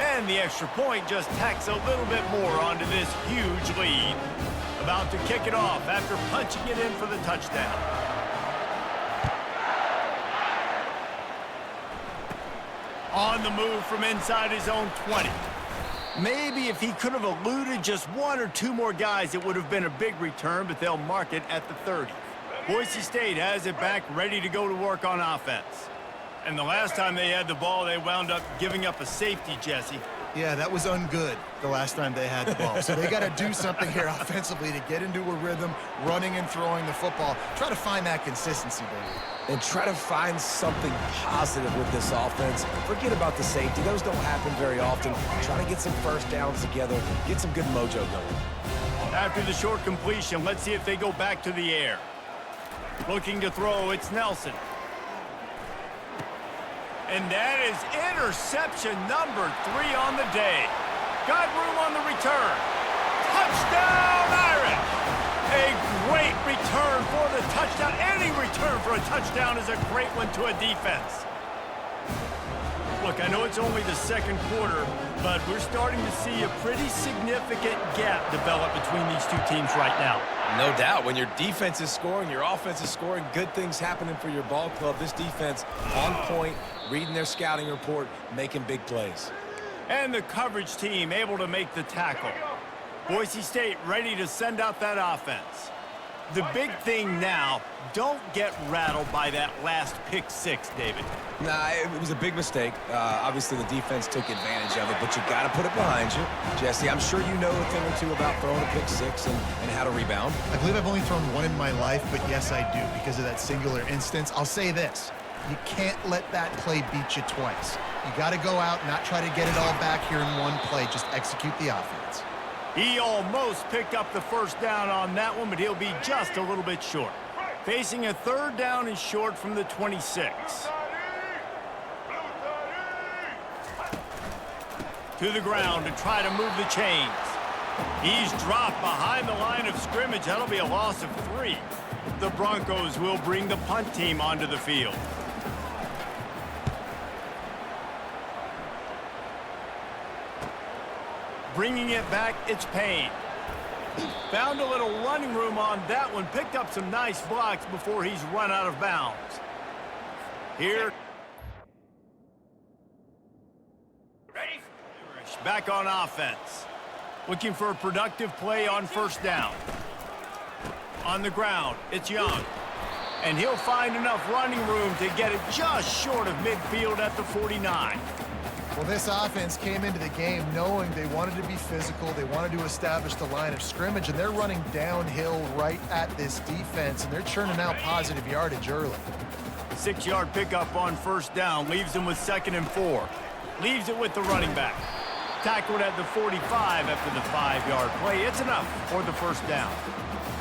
And the extra point just tacks a little bit more onto this huge lead. About to kick it off after punching it in for the touchdown. On the move from inside his own 20. Maybe if he could have eluded just one or two more guys, it would have been a big return, but they'll mark it at the 30. Boise State has it back, ready to go to work on offense. And the last time they had the ball, they wound up giving up a safety, Jesse. Yeah, that was ungood the last time they had the ball. So they got to do something here offensively to get into a rhythm, running and throwing the football. Try to find that consistency, baby. And try to find something positive with this offense. Forget about the safety. Those don't happen very often. Try to get some first downs together, get some good mojo going. After the short completion, let's see if they go back to the air. Looking to throw, it's Nelson. And that is interception number 3 on the day. Got room on the return. Touchdown, Irish! A great return for the touchdown. Any return for a touchdown is a great one to a defense. Look, I know it's only the second quarter, but we're starting to see a pretty significant gap develop between these two teams right now. No doubt. When your defense is scoring, your offense is scoring, good things happening for your ball club. This defense on point, reading their scouting report, making big plays. And the coverage team able to make the tackle. Boise State ready to send out that offense. The big thing now, don't get rattled by that last pick 6, David. Nah, it was a big mistake. Obviously, the defense took advantage of it, but you got to put it behind you. Jesse, I'm sure you know a thing or two about throwing a pick 6 and how to rebound. I believe I've only thrown one in my life, but yes, I do because of that singular instance. I'll say this. You can't let that play beat you twice. You got to go out, not try to get it all back here in one play. Just execute the offense. He almost picked up the first down on that one, but he'll be just a little bit short. Facing a third down and short from the 26. To the ground to try to move the chains. He's dropped behind the line of scrimmage. That'll be a loss of 3. The Broncos will bring the punt team onto the field. Bringing it back, it's Payne. Found a little running room on that one. Picked up some nice blocks before he's run out of bounds. Here. Ready? Back on offense. Looking for a productive play on first down. On the ground, it's Young. And he'll find enough running room to get it just short of midfield at the 49. Well, this offense came into the game knowing they wanted to be physical, they wanted to establish the line of scrimmage, and they're running downhill right at this defense, and they're churning out positive yardage early. 6-yard pickup on first down, leaves them with 2nd and 4. Leaves it with the running back. Tackled at the 45 after the 5-yard play. It's enough for the first down.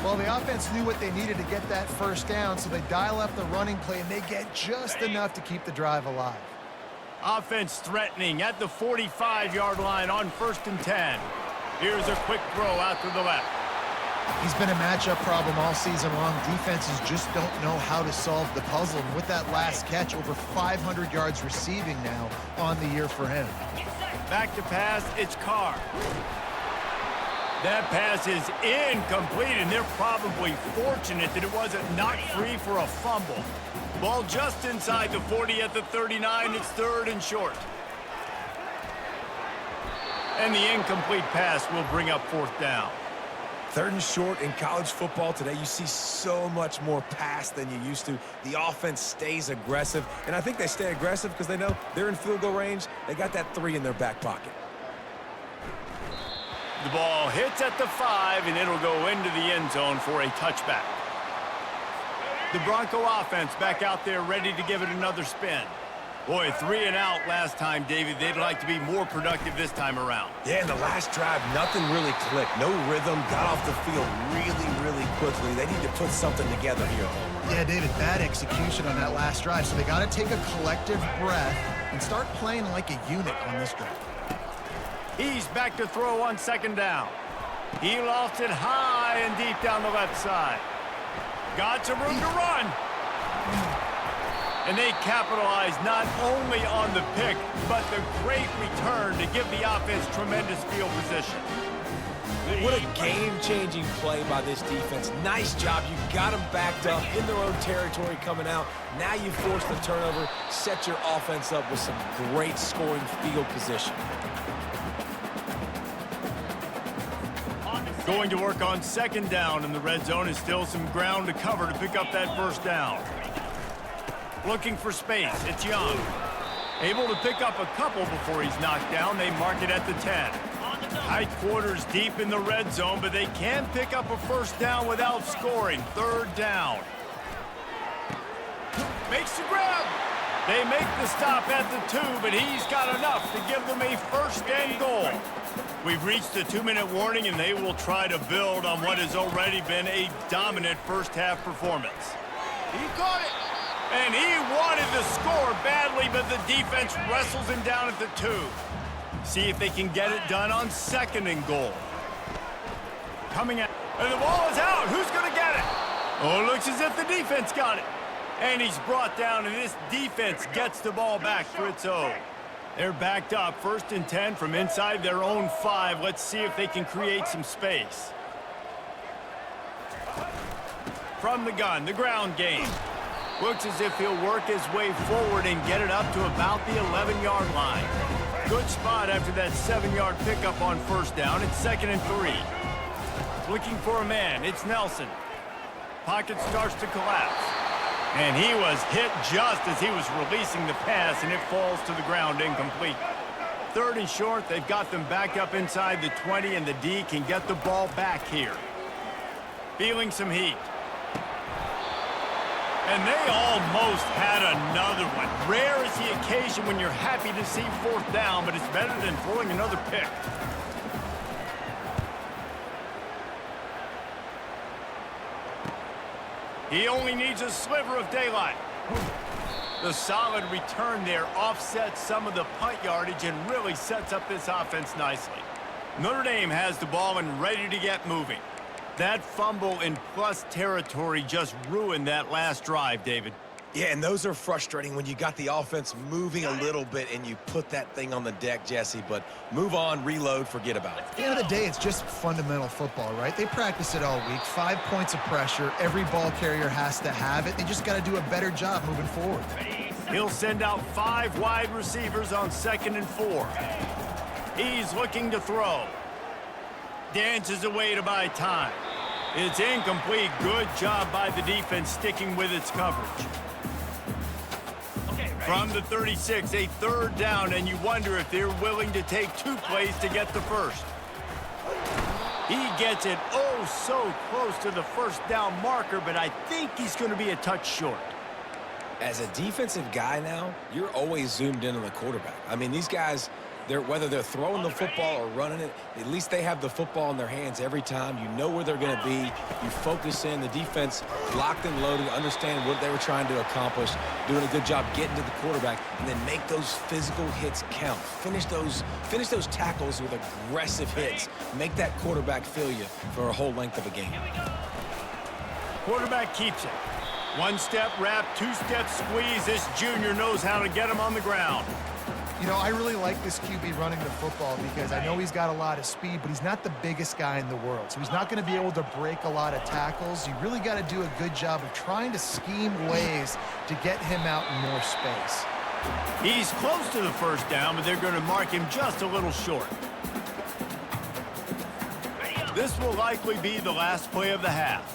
Well, the offense knew what they needed to get that first down, so they dial up the running play, and they get just enough to keep the drive alive. Offense threatening at the 45-yard line on 1st and 10. Here's a quick throw out to the left. He's been a matchup problem all season long. Defenses just don't know how to solve the puzzle. And with that last catch, over 500 yards receiving now on the year for him. Back to pass, it's Carr. That pass is incomplete, and they're probably fortunate that it wasn't knocked free for a fumble. Ball just inside the 40 at the 39. It's 3rd and short. And the incomplete pass will bring up 4th down. 3rd and short in college football today. You see so much more pass than you used to. The offense stays aggressive, and I think they stay aggressive because they know they're in field goal range. They got that 3 in their back pocket. The ball hits at the 5, and it'll go into the end zone for a touchback. The Bronco offense back out there ready to give it another spin. Boy, 3 and out last time, David. They'd like to be more productive this time around. Yeah, in the last drive, nothing really clicked. No rhythm, got off the field really quickly. They need to put something together here. Yeah, David, bad execution on that last drive, so they got to take a collective breath and start playing like a unit on this drive. He's back to throw on 2nd down. He lofts it high and deep down the left side. Got some room to run. And they capitalize not only on the pick, but the great return to give the offense tremendous field position. What a game-changing play by this defense. Nice job. You got them backed up in their own territory coming out. Now you force the turnover, set your offense up with some great scoring field position. Going to work on second down in the red zone is still some ground to cover to pick up that first down. Looking for space. It's Young. Able to pick up a couple before he's knocked down. They mark it at the 10. Tight quarters deep in the red zone, but they can pick up a first down without scoring. Third down. Makes the grab. They make the stop at the 2, but he's got enough to give them a first and goal. We've reached the 2-minute warning, and they will try to build on what has already been a dominant first-half performance. He caught it. And he wanted the score badly, but the defense wrestles him down at the 2. See if they can get it done on second and goal. Coming out. And the ball is out. Who's going to get it? Oh, it looks as if the defense got it. And he's brought down, and this defense gets the ball back for its own. They're backed up. 1st and 10 from inside their own 5. Let's see if they can create some space. From the gun, the ground game. Looks as if he'll work his way forward and get it up to about the 11-yard line. Good spot after that 7-yard pickup on first down. It's 2nd and 3. Looking for a man. It's Nelson. Pocket starts to collapse. And he was hit just as he was releasing the pass, and it falls to the ground incomplete. 3rd and short. They've got them back up inside the 20, and the D can get the ball back here. Feeling some heat. And they almost had another one. Rare is the occasion when you're happy to see 4th down, but it's better than throwing another pick. He only needs a sliver of daylight. The solid return there offsets some of the punt yardage and really sets up this offense nicely. Notre Dame has the ball and ready to get moving. That fumble in plus territory just ruined that last drive, David. Yeah, and those are frustrating when you got the offense moving a little bit and you put that thing on the deck, Jesse. But move on, reload, forget about it. At the end of the day, it's just fundamental football, right? They practice it all week. 5 points of pressure. Every ball carrier has to have it. They just got to do a better job moving forward. He'll send out 5 wide receivers on 2nd and 4. He's looking to throw. Dances away to buy time. It's incomplete. Good job by the defense sticking with its coverage. From the 36, a 3rd down, and you wonder if they're willing to take 2 plays to get the first. He gets it oh so close to the first down marker, but I think he's going to be a touch short. As a defensive guy now, you're always zoomed in on the quarterback. I mean, these guys, whether they're throwing the football or running it, at least they have the football in their hands every time. You know where they're going to be. You focus in. The defense locked and loaded, understand what they were trying to accomplish, doing a good job getting to the quarterback, and then make those physical hits count. Finish those tackles with aggressive hits. Make that quarterback feel you for a whole length of a game. Quarterback keeps it. 1-step wrap, 2-step squeeze. This junior knows how to get him on the ground. You know, I really like this QB running the football because I know he's got a lot of speed, but he's not the biggest guy in the world. So he's not going to be able to break a lot of tackles. You really got to do a good job of trying to scheme ways to get him out in more space. He's close to the first down, but they're going to mark him just a little short. This will likely be the last play of the half.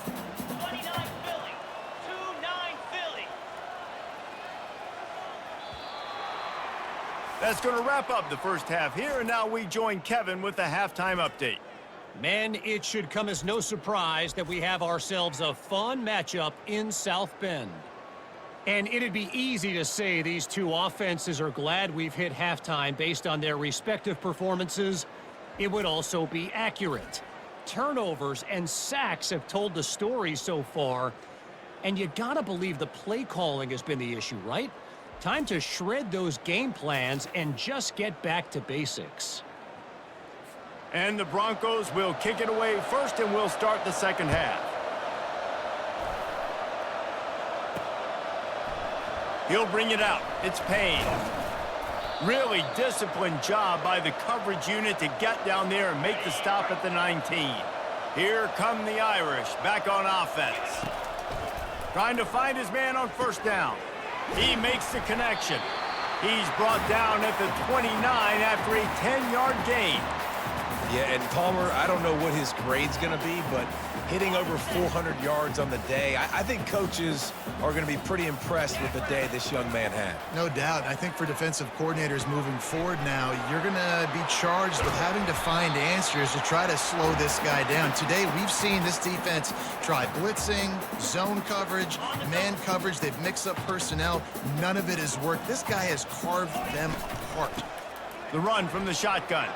That's going to wrap up the first half here, and now we join Kevin with the halftime update. Men, it should come as no surprise that we have ourselves a fun matchup in South Bend. And it'd be easy to say these 2 offenses are glad we've hit halftime based on their respective performances. It would also be accurate. Turnovers and sacks have told the story so far, and you gotta believe the play calling has been the issue, right? Time to shred those game plans and just get back to basics. And the Broncos will kick it away first, and we'll start the second half. He'll bring it out. It's Payne. Really disciplined job by the coverage unit to get down there and make the stop at the 19. Here come the Irish, back on offense. Trying to find his man on first down. He makes the connection. He's brought down at the 29 after a 10-yard gain. Yeah, and Palmer, I don't know what his grade's going to be, but hitting over 400 yards on the day, I think coaches are going to be pretty impressed with the day this young man had. No doubt. I think for defensive coordinators moving forward now, you're going to be charged with having to find answers to try to slow this guy down. Today, we've seen this defense try blitzing, zone coverage, man coverage. They've mixed up personnel. None of it has worked. This guy has carved them apart. The run from the shotgun.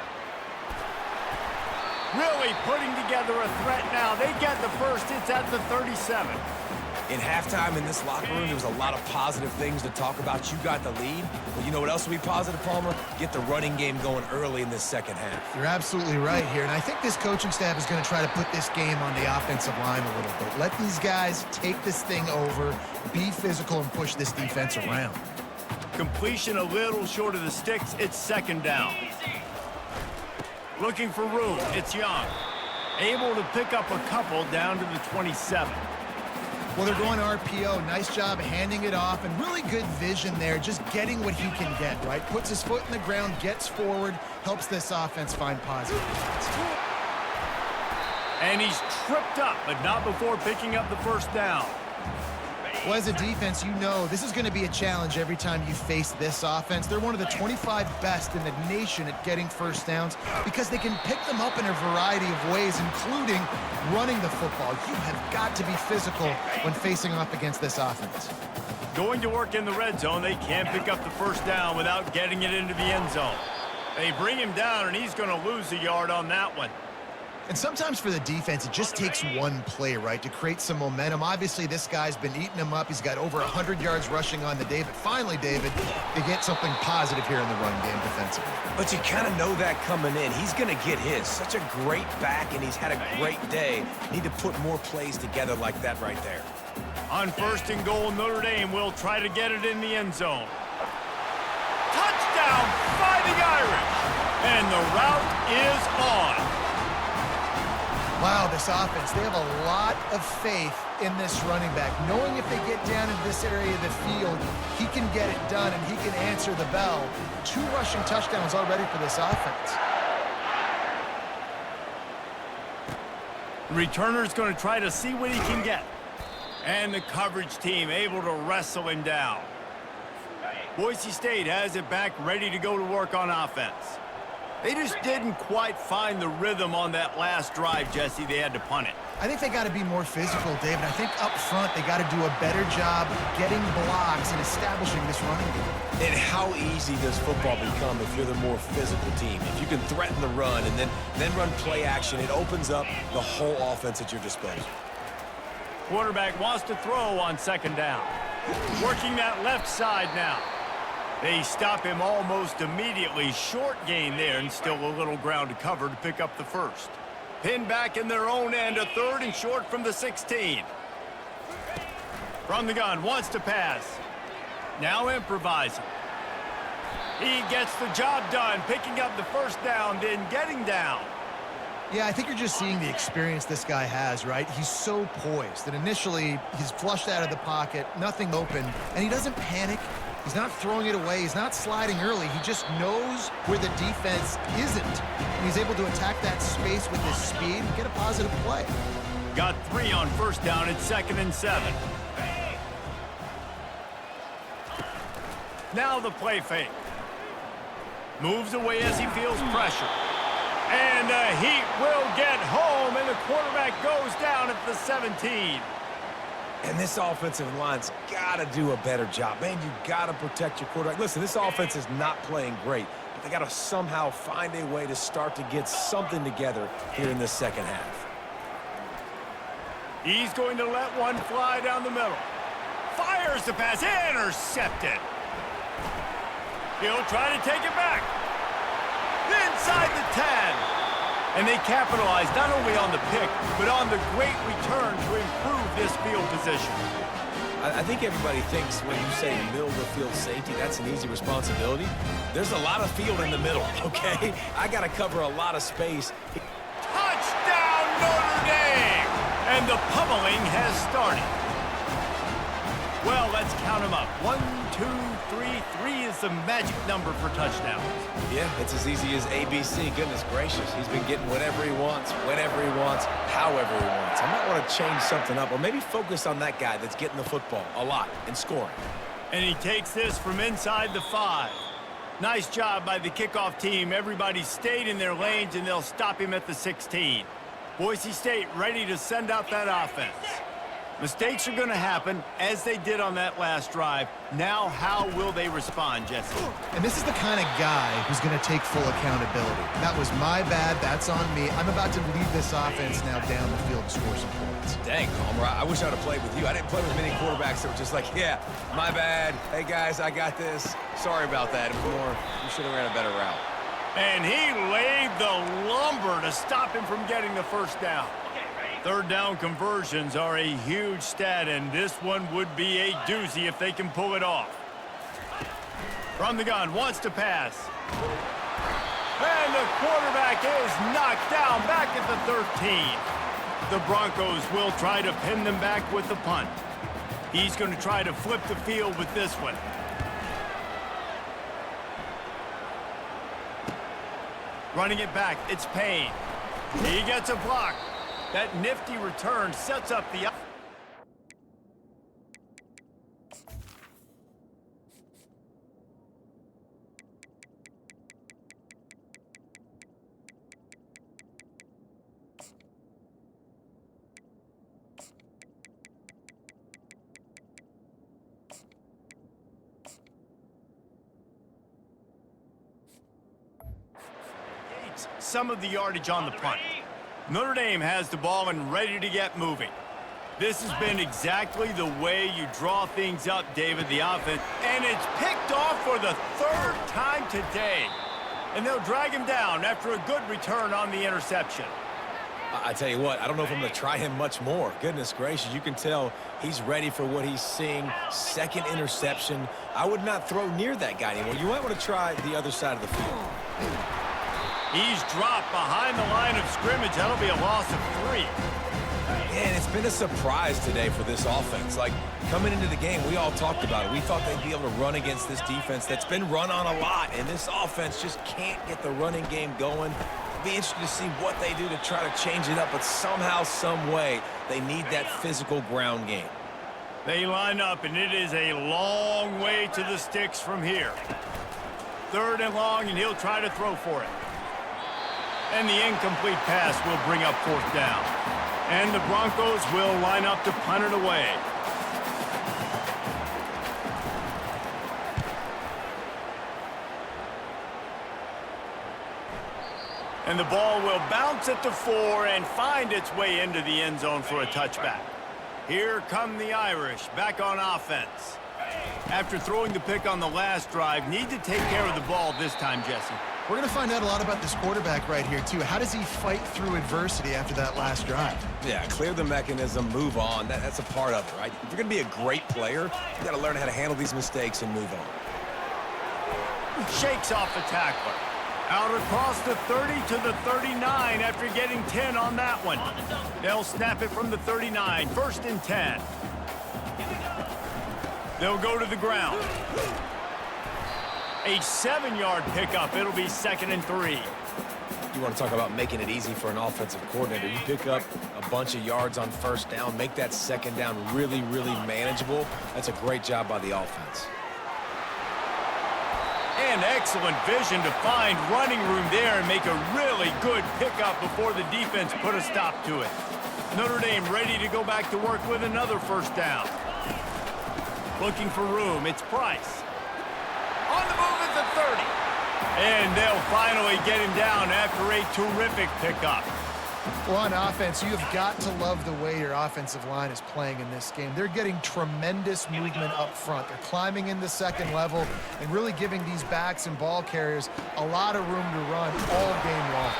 Really putting together a threat now. They get the first. It's at the 37. In halftime in this locker room, there was a lot of positive things to talk about. You got the lead. But you know what else will be positive, Palmer? Get the running game going early in this second half. You're absolutely right here. And I think this coaching staff is going to try to put this game on the offensive line a little bit. Let these guys take this thing over, be physical, and push this defense around. Completion a little short of the sticks. It's second down. Looking for room. It's Young. Able to pick up a couple down to the 27. Well, they're going RPO. Nice job handing it off, and really good vision there, just getting what he can get, right? Puts his foot in the ground, gets forward, helps this offense find positive points. And he's tripped up, but not before picking up the first down. Well, as a defense, you know this is going to be a challenge every time you face this offense. They're one of the 25 best in the nation at getting first downs because they can pick them up in a variety of ways, including running the football. You have got to be physical when facing off against this offense. Going to work in the red zone, they can't pick up the first down without getting it into the end zone. They bring him down, and he's going to lose a yard on that one. And sometimes for the defense, it just takes one play, right, to create some momentum. Obviously, this guy's been eating him up. He's got over 100 yards rushing on the day. But finally, David, they get something positive here in the run game defensively. But you kind of know that coming in. He's going to get his. Such a great back, and he's had a great day. Need to put more plays together like that right there. On first and goal, Notre Dame will try to get it in the end zone. Touchdown, Fighting Irish! And the route is on. Wow, this offense, they have a lot of faith in this running back, knowing if they get down in this area of the field, he can get it done and he can answer the bell. 2 rushing touchdowns already for this offense. The returner's going to try to see what he can get. And the coverage team able to wrestle him down. Boise State has it back, ready to go to work on offense. They just didn't quite find the rhythm on that last drive, Jesse. They had to punt it. I think they got to be more physical, David. I think up front they got to do a better job getting blocks and establishing this running game. And how easy does football become if you're the more physical team? If you can threaten the run and then run play action, it opens up the whole offense at your disposal. Quarterback wants to throw on second down. Working that left side now. They stop him almost immediately. Short gain there, and still a little ground to cover to pick up the first. Pinned back in their own end, a third and short from the 16. From the gun, wants to pass. Now improvising. He gets the job done, picking up the first down, then getting down. Yeah, I think you're just seeing the experience this guy has, right? He's so poised. And initially, he's flushed out of the pocket, nothing open, and he doesn't panic. He's not throwing it away. He's not sliding early. He just knows where the defense isn't. And he's able to attack that space with his speed and get a positive play. Got 3 on first down at 2nd and 7. Now the play fake. Moves away as he feels pressure. And the Heat will get home, and the quarterback goes down at the 17. And this offensive line's got to do a better job. Man, you got to protect your quarterback. Listen, this offense is not playing great, but they got to somehow find a way to start to get something together here in the second half. He's going to let one fly down the middle. Fires the pass, intercepted. He'll try to take it back. Inside the 10. And they capitalize not only on the pick, but on the great return to improve this field position. I think everybody thinks when you say middle of the field safety, that's an easy responsibility. There's a lot of field in the middle, okay? I got to cover a lot of space. Touchdown, Notre Dame! And the pummeling has started. Well, let's count them up. 1, 2, 3. 3 is the magic number for touchdowns. Yeah, it's as easy as ABC. Goodness gracious. He's been getting whatever he wants, whenever he wants, however he wants. I might want to change something up or maybe focus on that guy that's getting the football a lot and scoring. And he takes this from inside the 5. Nice job by the kickoff team. Everybody stayed in their lanes, and they'll stop him at the 16. Boise State ready to send out that offense. Mistakes are going to happen, as they did on that last drive. Now, how will they respond, Jesse? And this is the kind of guy who's going to take full accountability. That was my bad. That's on me. I'm about to lead this offense now down the field to score some points. Dang, Homer, I wish I would have played with you. I didn't play with many quarterbacks that were just like, yeah, my bad. Hey, guys, I got this. Sorry about that. It was more, you should have ran a better route. And he laid the lumber to stop him from getting the first down. Third down conversions are a huge stat, and this one would be a doozy if they can pull it off. From the gun, wants to pass. And the quarterback is knocked down back at the 13. The Broncos will try to pin them back with the punt. He's going to try to flip the field with this one. Running it back, it's Payne. He gets a block. That nifty return sets up the... some of the yardage on the punt. Notre Dame has the ball and ready to get moving. This has been exactly the way you draw things up, David, the offense. And it's picked off for the 3rd time today. And they'll drag him down after a good return on the interception. I tell you what, I don't know if I'm going to try him much more. Goodness gracious, you can tell he's ready for what he's seeing. 2nd interception. I would not throw near that guy anymore. You might want to try the other side of the field. He's dropped behind the line of scrimmage. That'll be a loss of 3. Man, it's been a surprise today for this offense. Like, coming into the game, we all talked about it. We thought they'd be able to run against this defense that's been run on a lot, and this offense just can't get the running game going. It'll be interesting to see what they do to try to change it up, but somehow, some way, they need that physical ground game. They line up, and it is a long way to the sticks from here. 3rd and long, and he'll try to throw for it. And the incomplete pass will bring up 4th down. And the Broncos will line up to punt it away. And the ball will bounce at the 4 and find its way into the end zone for a touchback. Here come the Irish back on offense. After throwing the pick on the last drive, need to take care of the ball this time, Jesse. We're going to find out a lot about this quarterback right here, too. How does he fight through adversity after that last drive? Yeah, clear the mechanism, move on. That's a part of it, right? If you're going to be a great player, you got to learn how to handle these mistakes and move on. Shakes off the tackler. Out across the 30 to the 39 after getting 10 on that one. They'll snap it from the 39. 1st and 10. They'll go to the ground. A 7-yard pickup. It'll be 2nd and 3. You want to talk about making it easy for an offensive coordinator. You pick up a bunch of yards on 1st down, make that 2nd down really, really manageable. That's a great job by the offense. And excellent vision to find running room there and make a really good pickup before the defense put a stop to it. Notre Dame ready to go back to work with another 1st down. Looking for room. It's Price. On the move at the 30. And they'll finally get him down after a terrific pickup. Well, on offense, you have got to love the way your offensive line is playing in this game. They're getting tremendous movement up front. They're climbing in the 2nd level and really giving these backs and ball carriers a lot of room to run all game long.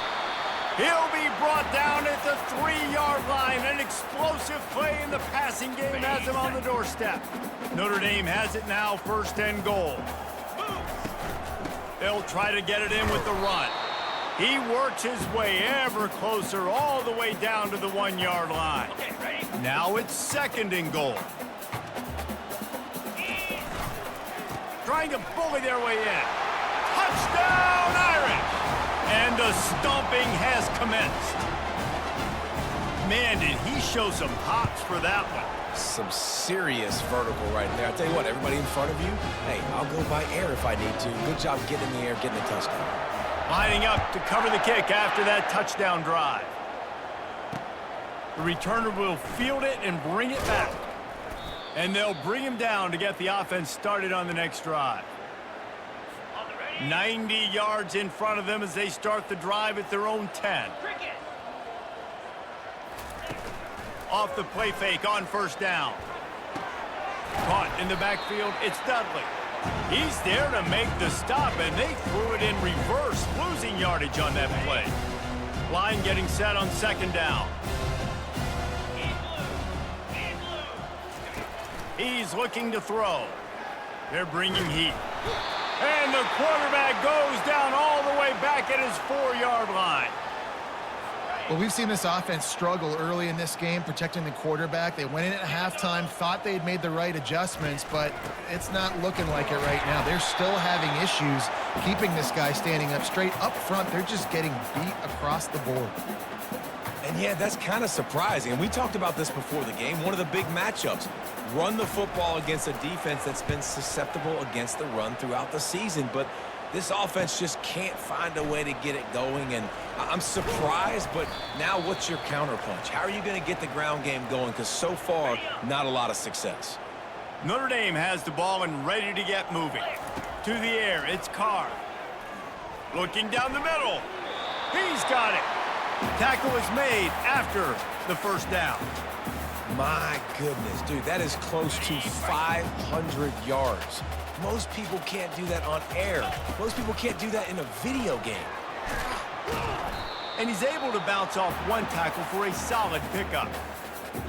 He'll be brought down at the 3-yard line. An explosive play in the passing game has him on the doorstep. Notre Dame has it now, 1st and goal. They'll try to get it in with the run. He works his way ever closer all the way down to the 1-yard line. Now it's 2nd and goal. Trying to bully their way in. Touchdown, Irish! And the stomping has commenced. Man, did he show some hops for that one. Some serious vertical right there. I tell you what, everybody in front of you, hey, I'll go by air if I need to. Good job getting in the air, getting a touchdown. Lining up to cover the kick after that touchdown drive. The returner will field it and bring it back. And they'll bring him down to get the offense started on the next drive. 90 yards in front of them as they start the drive at their own 10. Off the play fake on 1st down. Caught in the backfield, it's Dudley. He's there to make the stop, and they threw it in reverse, losing yardage on that play. Line getting set on 2nd down. He's looking to throw. They're bringing heat. And the quarterback goes down all the way back at his 4-yard line. Well, we've seen this offense struggle early in this game, protecting the quarterback. They went in at halftime, thought they'd made the right adjustments, but it's not looking like it right now. They're still having issues keeping this guy standing up straight. Up front, they're just getting beat across the board. And yeah, that's kind of surprising. And we talked about this before the game. One of the big matchups. Run the football against a defense that's been susceptible against the run throughout the season. But this offense just can't find a way to get it going. And I'm surprised, but now what's your counterpunch? How are you going to get the ground game going? Because so far, not a lot of success. Notre Dame has the ball and ready to get moving. To the air, it's Carr. Looking down the middle. He's got it. Tackle is made after the 1st down. My goodness, dude, that is close to 500 yards. Most people can't do that on air. Most people can't do that in a video game. And he's able to bounce off one tackle for a solid pickup.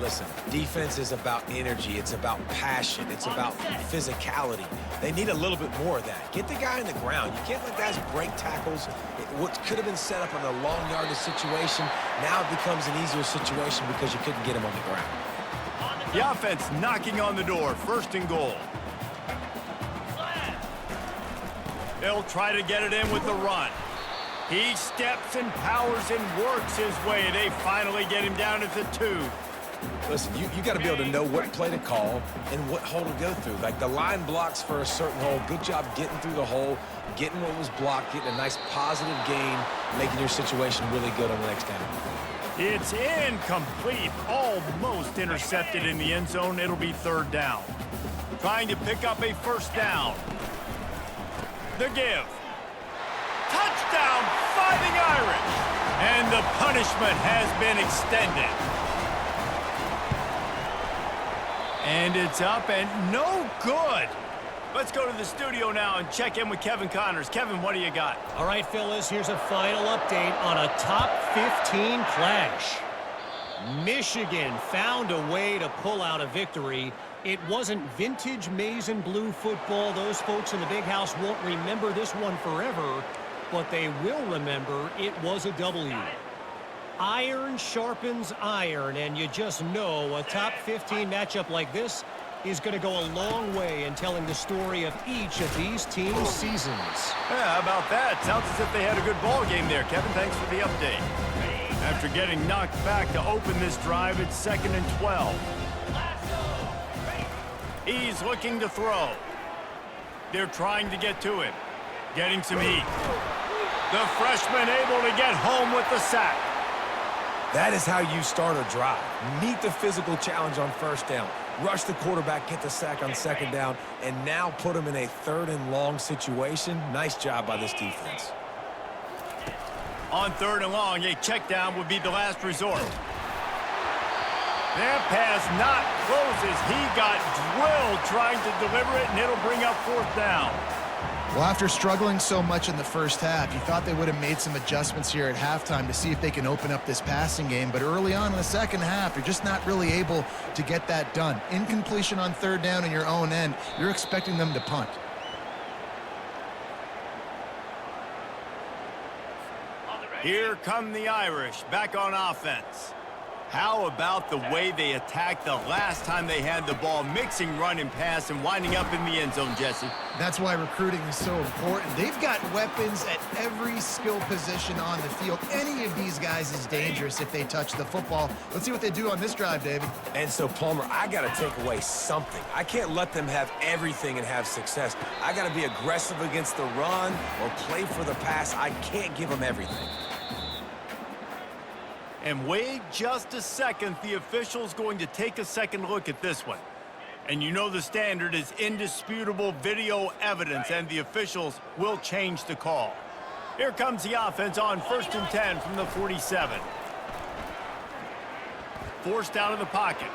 Listen, defense is about energy. It's about passion. It's about physicality. They need a little bit more of that. Get the guy on the ground. You can't let guys break tackles. What could have been set up on a long yardage situation, now it becomes an easier situation because you couldn't get him on the ground. The offense knocking on the door, 1st and goal. They'll try to get it in with the run. He steps and powers and works his way. They finally get him down at the 2. Listen, you got to be able to know what play to call and what hole to go through. Like the line blocks for a certain hole. Good job getting through the hole, getting what was blocked, getting a nice positive gain, making your situation really good on the next down. It's incomplete. Almost intercepted in the end zone. It'll be 3rd down. Trying to pick up a 1st down. The give. Touchdown, Fighting Irish. And the punishment has been extended. And it's up and no good. Let's go to the studio now and check in with Kevin Connors. Kevin, what do you got? All right, fellas, here's a final update on a top 15 clash. Michigan found a way to pull out a victory. It wasn't vintage maize and blue football. Those folks in the big house won't remember this one forever, but they will remember it was a W. Iron sharpens iron, and you just know a top 15 matchup like this is going to go a long way in telling the story of each of these teams' seasons. Yeah, how about that? Sounds as if they had a good ball game there. Kevin, thanks for the update. After getting knocked back to open this drive, it's 2nd and 12. He's looking to throw. They're trying to get to him. Getting some heat. The freshman able to get home with the sack. That is how you start a drive. Meet the physical challenge on 1st down. Rush the quarterback, get the sack on 2nd down, and now put him in a 3rd and long situation. Nice job by this defense. On 3rd and long, a check down would be the last resort. That pass not closes. He got drilled trying to deliver it, and it'll bring up 4th down. Well, after struggling so much in the first half, you thought they would have made some adjustments here at halftime to see if they can open up this passing game. But early on in the second half, you're just not really able to get that done. Incompletion on third down in your own end, you're expecting them to punt. Here come the Irish, back on offense. How about the way they attacked the last time they had the ball, mixing run and pass and winding up in the end zone, Jesse? That's why recruiting is so important. They've got weapons at every skill position on the field. Any of these guys is dangerous if they touch the football. Let's see what they do on this drive, David. And so, Palmer, I got to take away something. I can't let them have everything and have success. I got to be aggressive against the run or play for the pass. I can't give them everything. And wait just a second, the official's going to take a second look at this one. And you know the standard is indisputable video evidence, and the officials will change the call. Here comes the offense on 1st and 10 from the 47. Forced out of the pocket.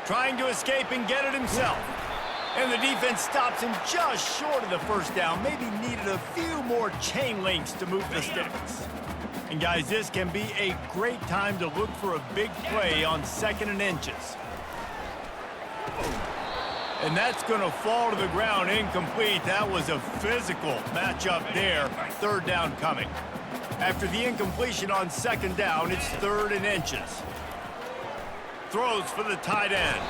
Trying to escape and get it himself. And the defense stops him just short of the first down. Maybe needed a few more chain links to move the sticks. And guys, this can be a great time to look for a big play on 2nd and inches. And that's going to fall to the ground incomplete. That was a physical matchup there. 3rd down coming. After the incompletion on 2nd down, it's 3rd and inches. Throws for the tight end.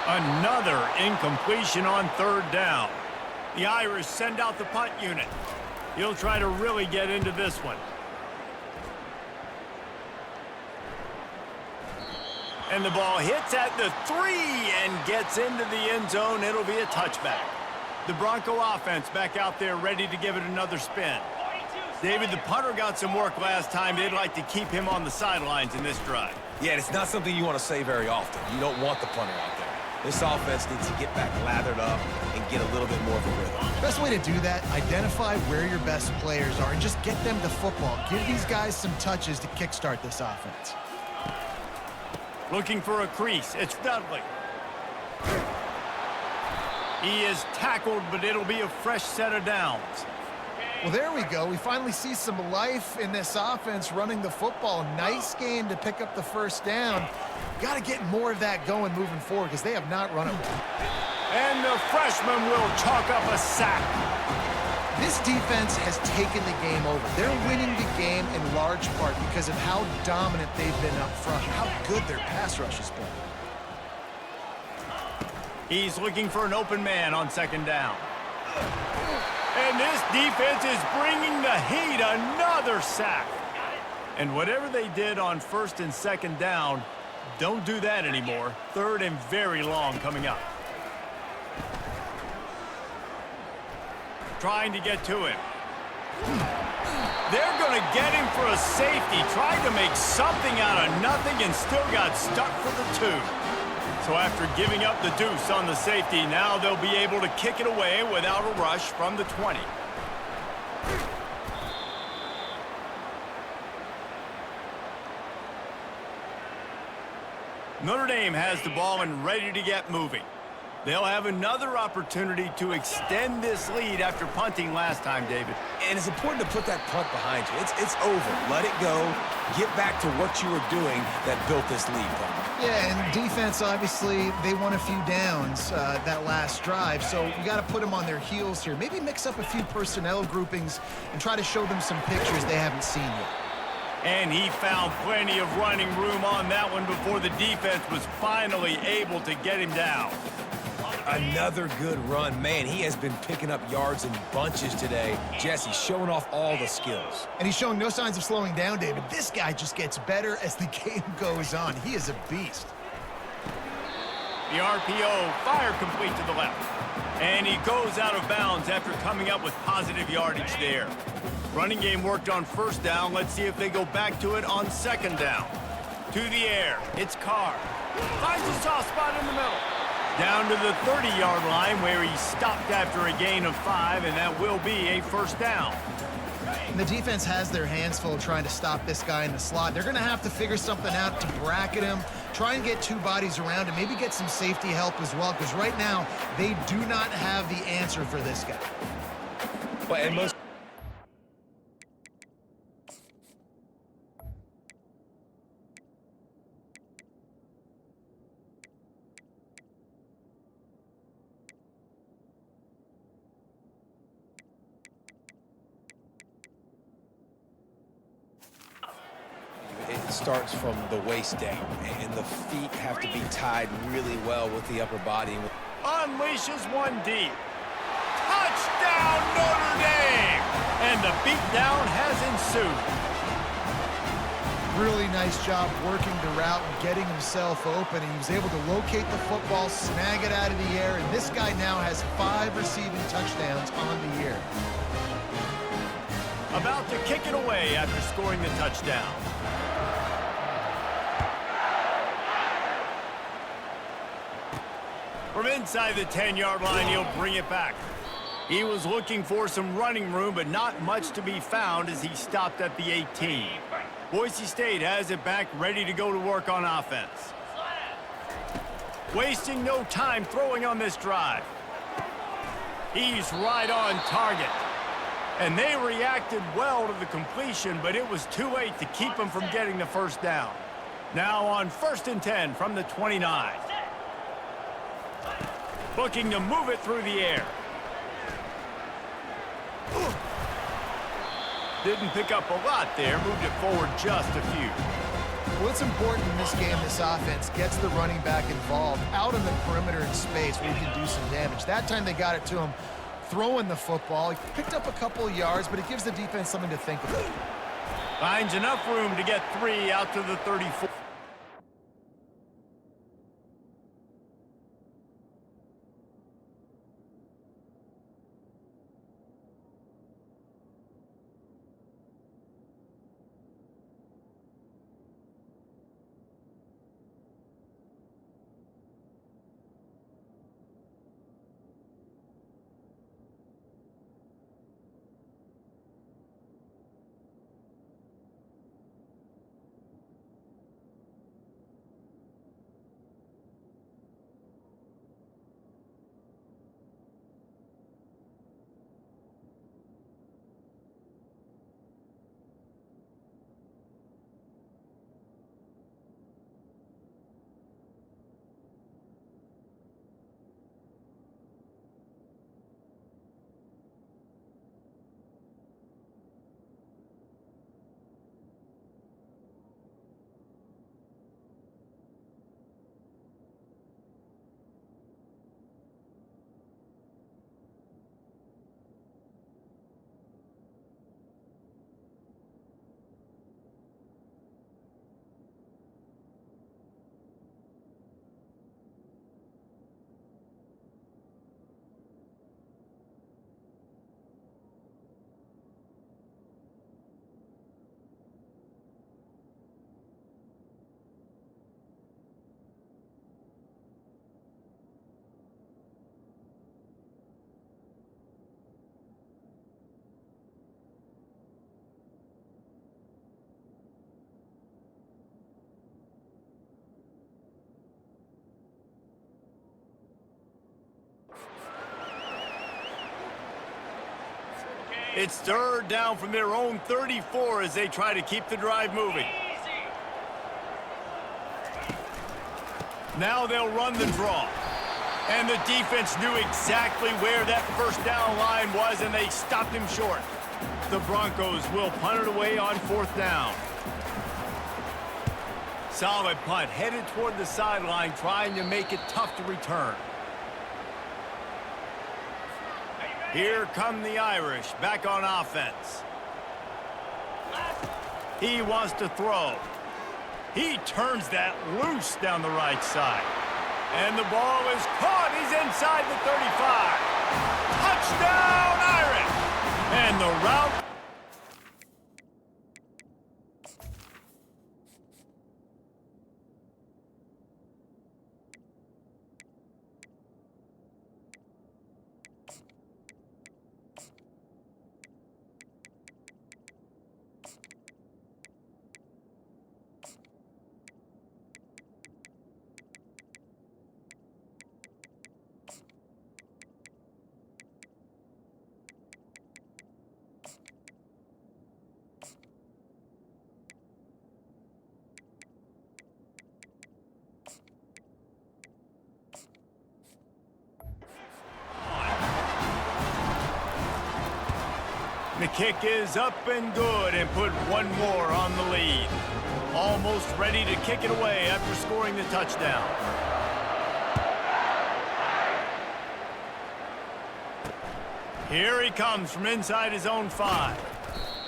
Another incompletion on 3rd down. The Irish send out the punt unit. He'll try to really get into this one. And the ball hits at the 3 and gets into the end zone. It'll be a touchback. The Bronco offense back out there ready to give it another spin. David, the punter got some work last time. They'd like to keep him on the sidelines in this drive. Yeah, and it's not something you want to say very often. You don't want the punter out there. This offense needs to get back lathered up and get a little bit more of a rhythm. Best way to do that, identify where your best players are and just get them the football. Give these guys some touches to kickstart this offense. Looking for a crease. It's Dudley. He is tackled, but it'll be a fresh set of downs. Well, there we go. We finally see some life in this offense running the football. Nice game to pick up the first down. Got to get more of that going moving forward because they have not run it well. And the freshman will chalk up a sack. This defense has taken the game over. They're winning the game in large part because of how dominant they've been up front, how good their pass rush has been. He's looking for an open man on 2nd down. And this defense is bringing the heat. Another sack. And whatever they did on 1st and 2nd down, don't do that anymore. 3rd and very long coming up. Trying to get to him. They're going to get him for a safety. Tried to make something out of nothing and still got stuck for the 2. So after giving up the deuce on the safety, now they'll be able to kick it away without a rush from the 20. Notre Dame has the ball and ready to get moving. They'll have another opportunity to extend this lead after punting last time, David. And it's important to put that punt behind you. It's over. Let it go. Get back to what you were doing that built this lead, Palmer. Yeah, and defense, obviously, they won a few downs that last drive, so you got to put them on their heels here. Maybe mix up a few personnel groupings and try to show them some pictures they haven't seen yet. And he found plenty of running room on that one before the defense was finally able to get him down. Another good run. Man, he has been picking up yards in bunches today. Jesse showing off all the skills. And he's showing no signs of slowing down, David. This guy just gets better as the game goes on. He is a beast. The RPO, fire complete to the left. And he goes out of bounds after coming up with positive yardage there. Running game worked on 1st down. Let's see if they go back to it on 2nd down. To the air. It's Carr. Finds a soft spot in the middle. Down to the 30-yard line where he stopped after a gain of 5, and that will be a 1st down. And the defense has their hands full trying to stop this guy in the slot. They're going to have to figure something out to bracket him, try and get 2 bodies around him, maybe get some safety help as well, because right now they do not have the answer for this guy. But and most it starts from the waist down, and the feet have to be tied really well with the upper body. Unleashes one deep. Touchdown, Notre Dame! And the beatdown has ensued. Really nice job working the route and getting himself open. He was able to locate the football, snag it out of the air, and this guy now has 5 receiving touchdowns on the year. About to kick it away after scoring the touchdown. From inside the 10-yard line, he'll bring it back. He was looking for some running room, but not much to be found as he stopped at the 18. Boise State has it back, ready to go to work on offense. Wasting no time throwing on this drive. He's right on target. And they reacted well to the completion, but it was too late to keep him from getting the first down. Now on 1st and 10 from the 29. Looking to move it through the air. Didn't pick up a lot there, moved it forward just a few. What's important in this game, this offense gets the running back involved out on the perimeter in space where he can do some damage. That time they got it to him throwing the football. He picked up a couple of yards, but it gives the defense something to think about. Finds enough room to get 3 out to the 34. It's 3rd down from their own 34 as they try to keep the drive moving. Now they'll run the draw. And the defense knew exactly where that first down line was, and they stopped him short. The Broncos will punt it away on 4th down. Solid punt, headed toward the sideline, trying to make it tough to return. Here come the Irish, back on offense. He wants to throw. He turns that loose down the right side. And the ball is caught. He's inside the 35. Touchdown, Irish! And the route... kick is up and good and put one more on the lead. Almost ready to kick it away after scoring the touchdown. Here he comes from inside his own 5.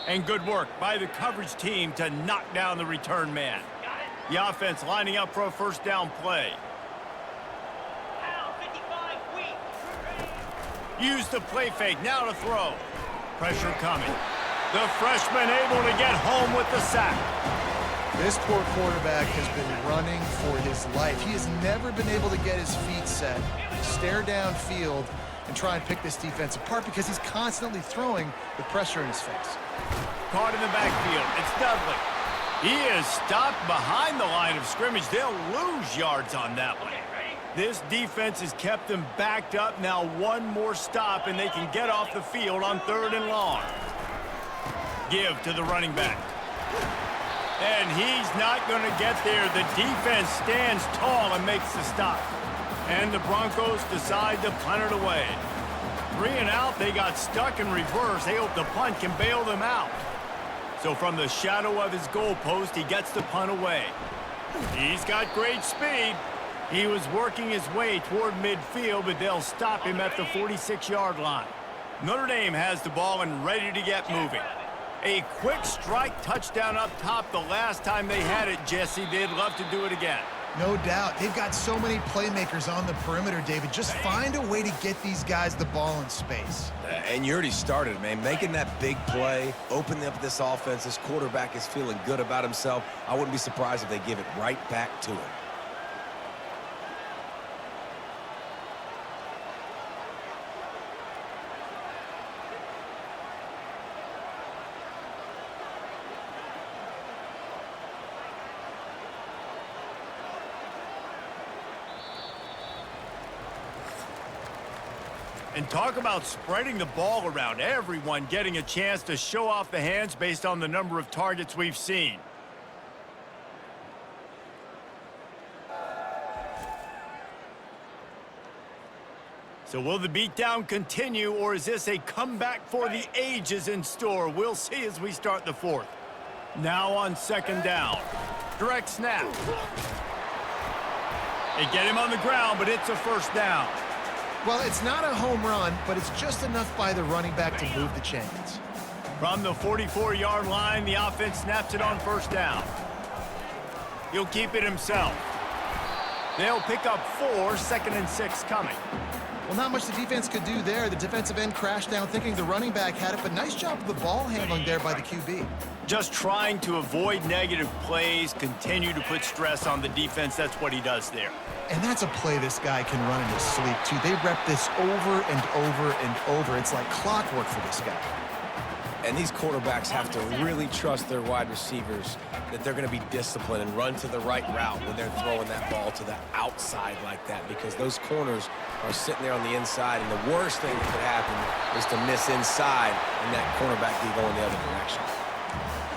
And good work by the coverage team to knock down the return man. The offense lining up for a first down play. Use the play fake, now to throw. Pressure coming. The freshman able to get home with the sack. This poor quarterback has been running for his life. He has never been able to get his feet set, stare downfield, and try and pick this defense apart because he's constantly throwing with pressure in his face. Caught in the backfield. It's Dudley. He is stopped behind the line of scrimmage. They'll lose yards on that one. This defense has kept them backed up. Now one more stop, and they can get off the field on 3rd and long. Give to the running back. And he's not going to get there. The defense stands tall and makes the stop. And the Broncos decide to punt it away. 3 and out, they got stuck in reverse. They hope the punt can bail them out. So from the shadow of his goalpost, he gets the punt away. He's got great speed. He was working his way toward midfield, but they'll stop him at the 46-yard line. Notre Dame has the ball and ready to get moving. A quick strike touchdown up top the last time they had it, Jesse. They'd love to do it again. No doubt. They've got so many playmakers on the perimeter, David. Just find a way to get these guys the ball in space. And you already started, man. Making that big play, opening up this offense. This quarterback is feeling good about himself. I wouldn't be surprised if they give it right back to him. And talk about spreading the ball around. Everyone getting a chance to show off the hands based on the number of targets we've seen. So will the beatdown continue, or is this a comeback for the ages in store? We'll see as we start the 4th. Now on 2nd down. Direct snap. They get him on the ground, but it's a first down. Well, it's not a home run, but it's just enough by the running back to move the chains. From the 44-yard line, the offense snaps it on 1st down. He'll keep it himself. They'll pick up 4, 2nd and 6 coming. Well, not much the defense could do there. The defensive end crashed down thinking the running back had it, but nice job of the ball handling there by the QB. Just trying to avoid negative plays, continue to put stress on the defense. That's what he does there. And that's a play this guy can run in his sleep, too. They rep this over and over and over. It's like clockwork for this guy. And these quarterbacks have to really trust their wide receivers that they're going to be disciplined and run to the right route when they're throwing that ball to the outside like that, because those corners are sitting there on the inside, and the worst thing that could happen is to miss inside and that cornerback be going the other direction.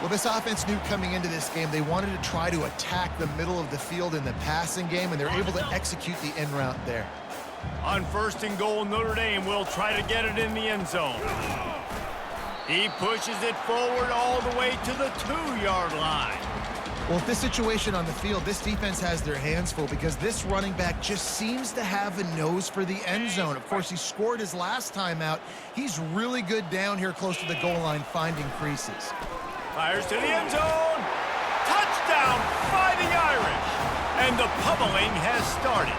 Well, this offense knew coming into this game they wanted to try to attack the middle of the field in the passing game, and they're able to execute the end route there. On 1st and goal, Notre Dame will try to get it in the end zone. He pushes it forward all the way to the 2-yard line. Well, with this situation on the field, this defense has their hands full because this running back just seems to have a nose for the end zone. Of course, he scored his last time out. He's really good down here close to the goal line, finding creases. Fires to the end zone. Touchdown by the Irish. And the pummeling has started.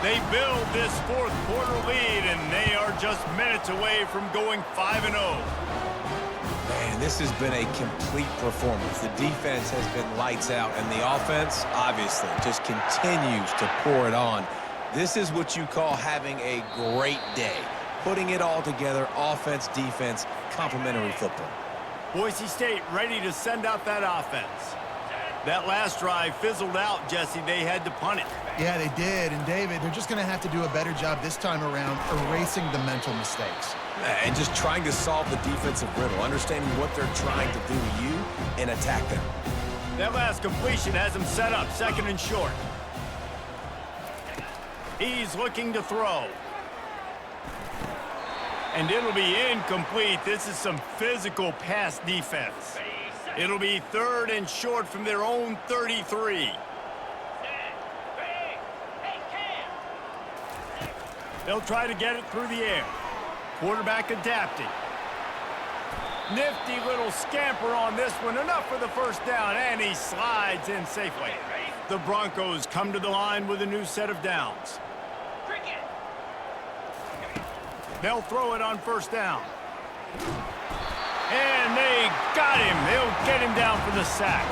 They build this 4th quarter lead, and they are just minutes away from going 5-0. Man, this has been a complete performance. The defense has been lights out, and the offense, obviously, just continues to pour it on. This is what you call having a great day. Putting it all together, offense, defense, complementary football. Boise State ready to send out that offense. That last drive fizzled out, Jesse. They had to punt it. Yeah, they did. And, David, they're just going to have to do a better job this time around erasing the mental mistakes. And just trying to solve the defensive riddle, understanding what they're trying to do to you and attack them. That last completion has him set up 2nd and short. He's looking to throw. And it'll be incomplete. This is some physical pass defense. It'll be 3rd and short from their own 33. They'll try to get it through the air. Quarterback adapting. Nifty little scamper on this one. Enough for the first down, and he slides in safely. The Broncos come to the line with a new set of downs. They'll throw it on 1st down. And they got him. They'll get him down for the sack.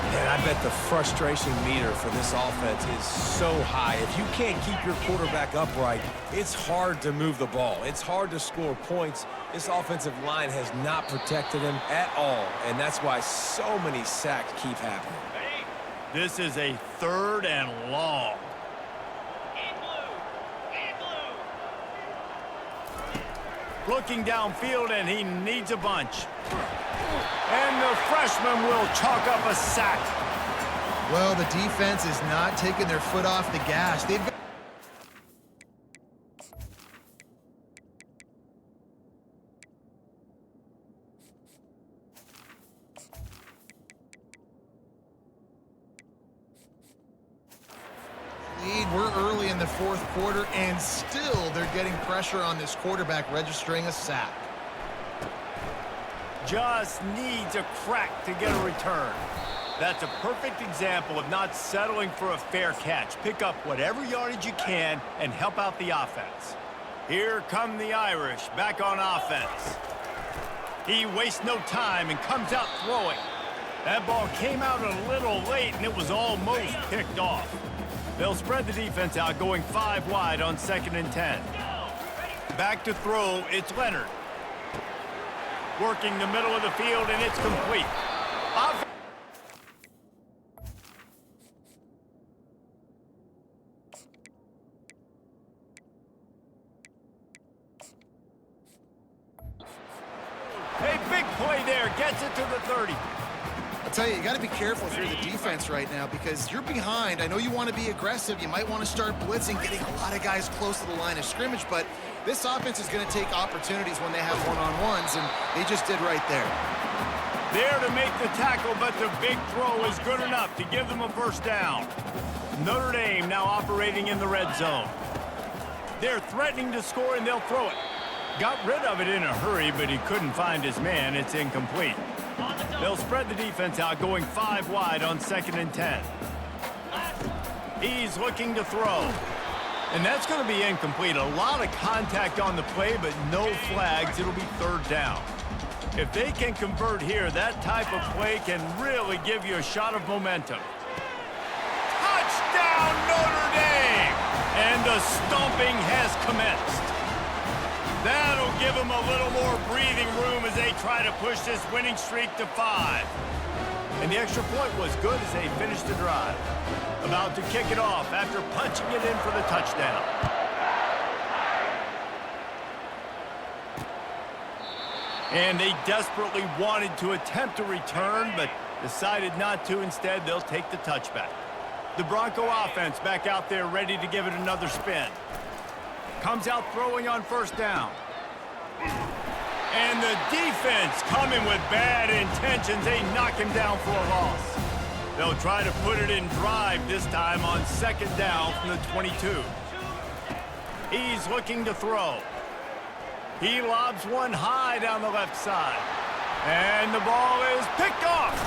And I bet the frustration meter for this offense is so high. If you can't keep your quarterback upright, it's hard to move the ball. It's hard to score points. This offensive line has not protected him at all, and that's why so many sacks keep happening. This is a 3rd and long. Looking downfield, and he needs a bunch. And the freshman will chalk up a sack. Well, the defense is not taking their foot off the gas. They've got lead. We're early in the 4th quarter, and still they're getting pressure on this quarterback, registering a sack. Just needs a crack to get a return. That's a perfect example of not settling for a fair catch. Pick up whatever yardage you can and help out the offense. Here come the Irish back on offense. He wastes no time and comes out throwing. That ball came out a little late, and it was almost picked off. They'll spread the defense out, going 5 wide on 2nd and 10. Back to throw, it's Leonard. Working the middle of the field, and it's complete. A big play there, gets it to the 30. I'll tell you, you got to be careful if you're the defense right now because you're behind. I know you want to be aggressive. You might want to start blitzing, getting a lot of guys close to the line of scrimmage, but this offense is going to take opportunities when they have one-on-ones, and they just did right there. There to make the tackle, but the big throw is good enough to give them a 1st down. Notre Dame now operating in the red zone. They're threatening to score, and they'll throw it. Got rid of it in a hurry, but he couldn't find his man. It's incomplete. They'll spread the defense out, going 5 wide on 2nd and 10. He's looking to throw. And that's going to be incomplete. A lot of contact on the play, but no flags. It'll be 3rd down. If they can convert here, that type of play can really give you a shot of momentum. Touchdown, Notre Dame! And the stomping has commenced. That'll give them a little more breathing room as they try to push this winning streak to 5. And the extra point was good as they finished the drive. About to kick it off after punching it in for the touchdown. And they desperately wanted to attempt a return, but decided not to. Instead, they'll take the touchback. The Bronco offense back out there ready to give it another spin. Comes out throwing on 1st down. And the defense coming with bad intentions. They knock him down for a loss. They'll try to put it in drive this time on 2nd down from the 22. He's looking to throw. He lobs one high down the left side. And the ball is picked off.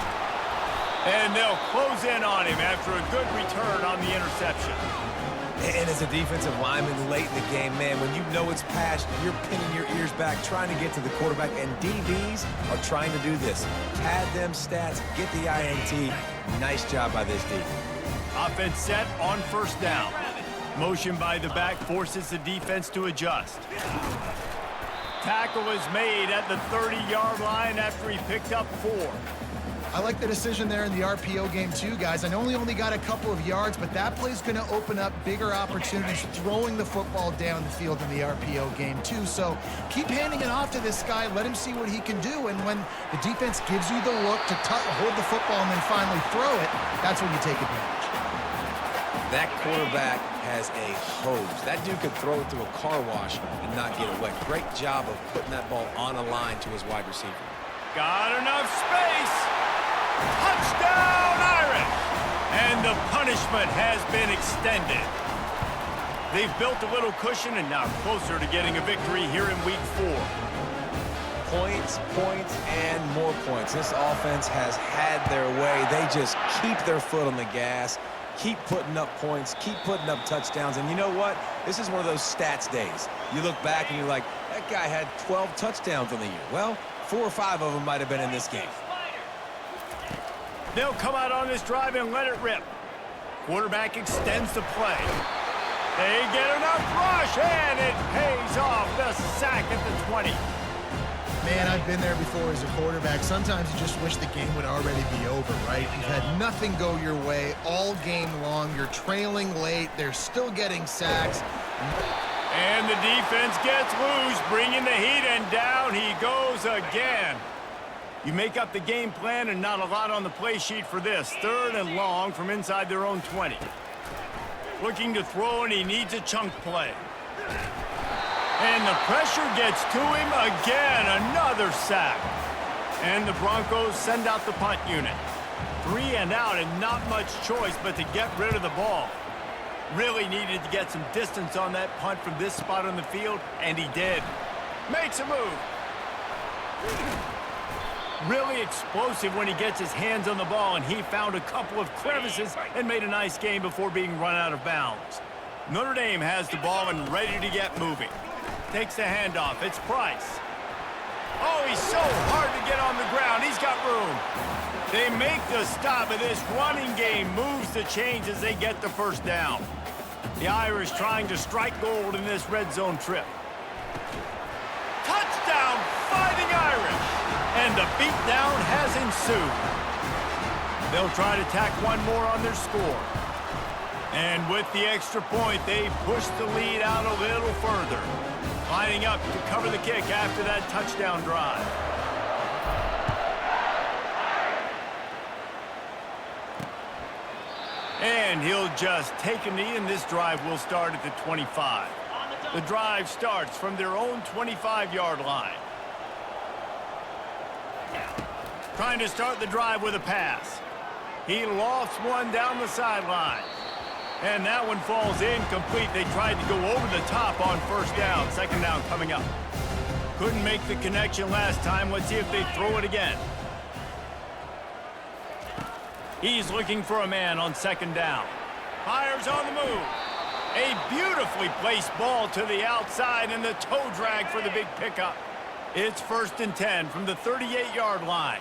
And they'll close in on him after a good return on the interception. And as a defensive lineman late in the game, man, when you know it's passed, you're pinning your ears back, trying to get to the quarterback, and DBs are trying to do this. Pad them stats, get the INT. Nice job by this defense. Offense set on 1st down. Motion by the back forces the defense to adjust. Tackle is made at the 30-yard line after he picked up 4. I like the decision there in the RPO game too, guys. I know he only got a couple of yards, but that play's going to open up bigger opportunities throwing the football down the field in the RPO game too. So keep handing it off to this guy. Let him see what he can do. And when the defense gives you the look to hold the football and then finally throw it, that's when you take advantage. That quarterback has a hose. That dude could throw it through a car wash and not get it wet. Great job of putting that ball on a line to his wide receiver. Got enough space. Touchdown, Irish! And the punishment has been extended. They've built a little cushion and now closer to getting a victory here in Week 4. Points, points, and more points. This offense has had their way. They just keep their foot on the gas, keep putting up points, keep putting up touchdowns. And you know what? This is one of those stats days. You look back and you're like, that guy had 12 touchdowns on the year. Well, 4 or 5 of them might have been in this game. They'll come out on this drive and let it rip. Quarterback extends the play. They get enough rush, and it pays off. The sack at the 20. Man, I've been there before as a quarterback. Sometimes you just wish the game would already be over, right? You've had nothing go your way all game long. You're trailing late. They're still getting sacks. And the defense gets loose, bringing the heat, and down he goes again. You make up the game plan and not a lot on the play sheet for this. 3rd and long from inside their own 20. Looking to throw, and he needs a chunk play. And the pressure gets to him again. Another sack. And the Broncos send out the punt unit. 3 and out, and not much choice but to get rid of the ball. Really needed to get some distance on that punt from this spot on the field, and he did. Makes a move. Really explosive when he gets his hands on the ball, and he found a couple of crevices and made a nice game before being run out of bounds. Notre Dame has the ball and ready to get moving. Takes the handoff. It's Price. Oh, he's so hard to get on the ground. He's got room. They make the stop, and this running game moves the chains as they get the first down. The Irish trying to strike gold in this red zone trip. Touchdown, Fighting Irish! And the beatdown has ensued. They'll try to tack one more on their score. And with the extra point, they push the lead out a little further. Lining up to cover the kick after that touchdown drive. And he'll just take a knee, and this drive will start at the 25. The drive starts from their own 25-yard line. Trying to start the drive with a pass. He lofts one down the sideline. And that one falls incomplete. They tried to go over the top on first down. 2nd down coming up. Couldn't make the connection last time. Let's see if they throw it again. He's looking for a man on 2nd down. Fires on the move. A beautifully placed ball to the outside, and the toe drag for the big pickup. It's 1st and 10 from the 38-yard line.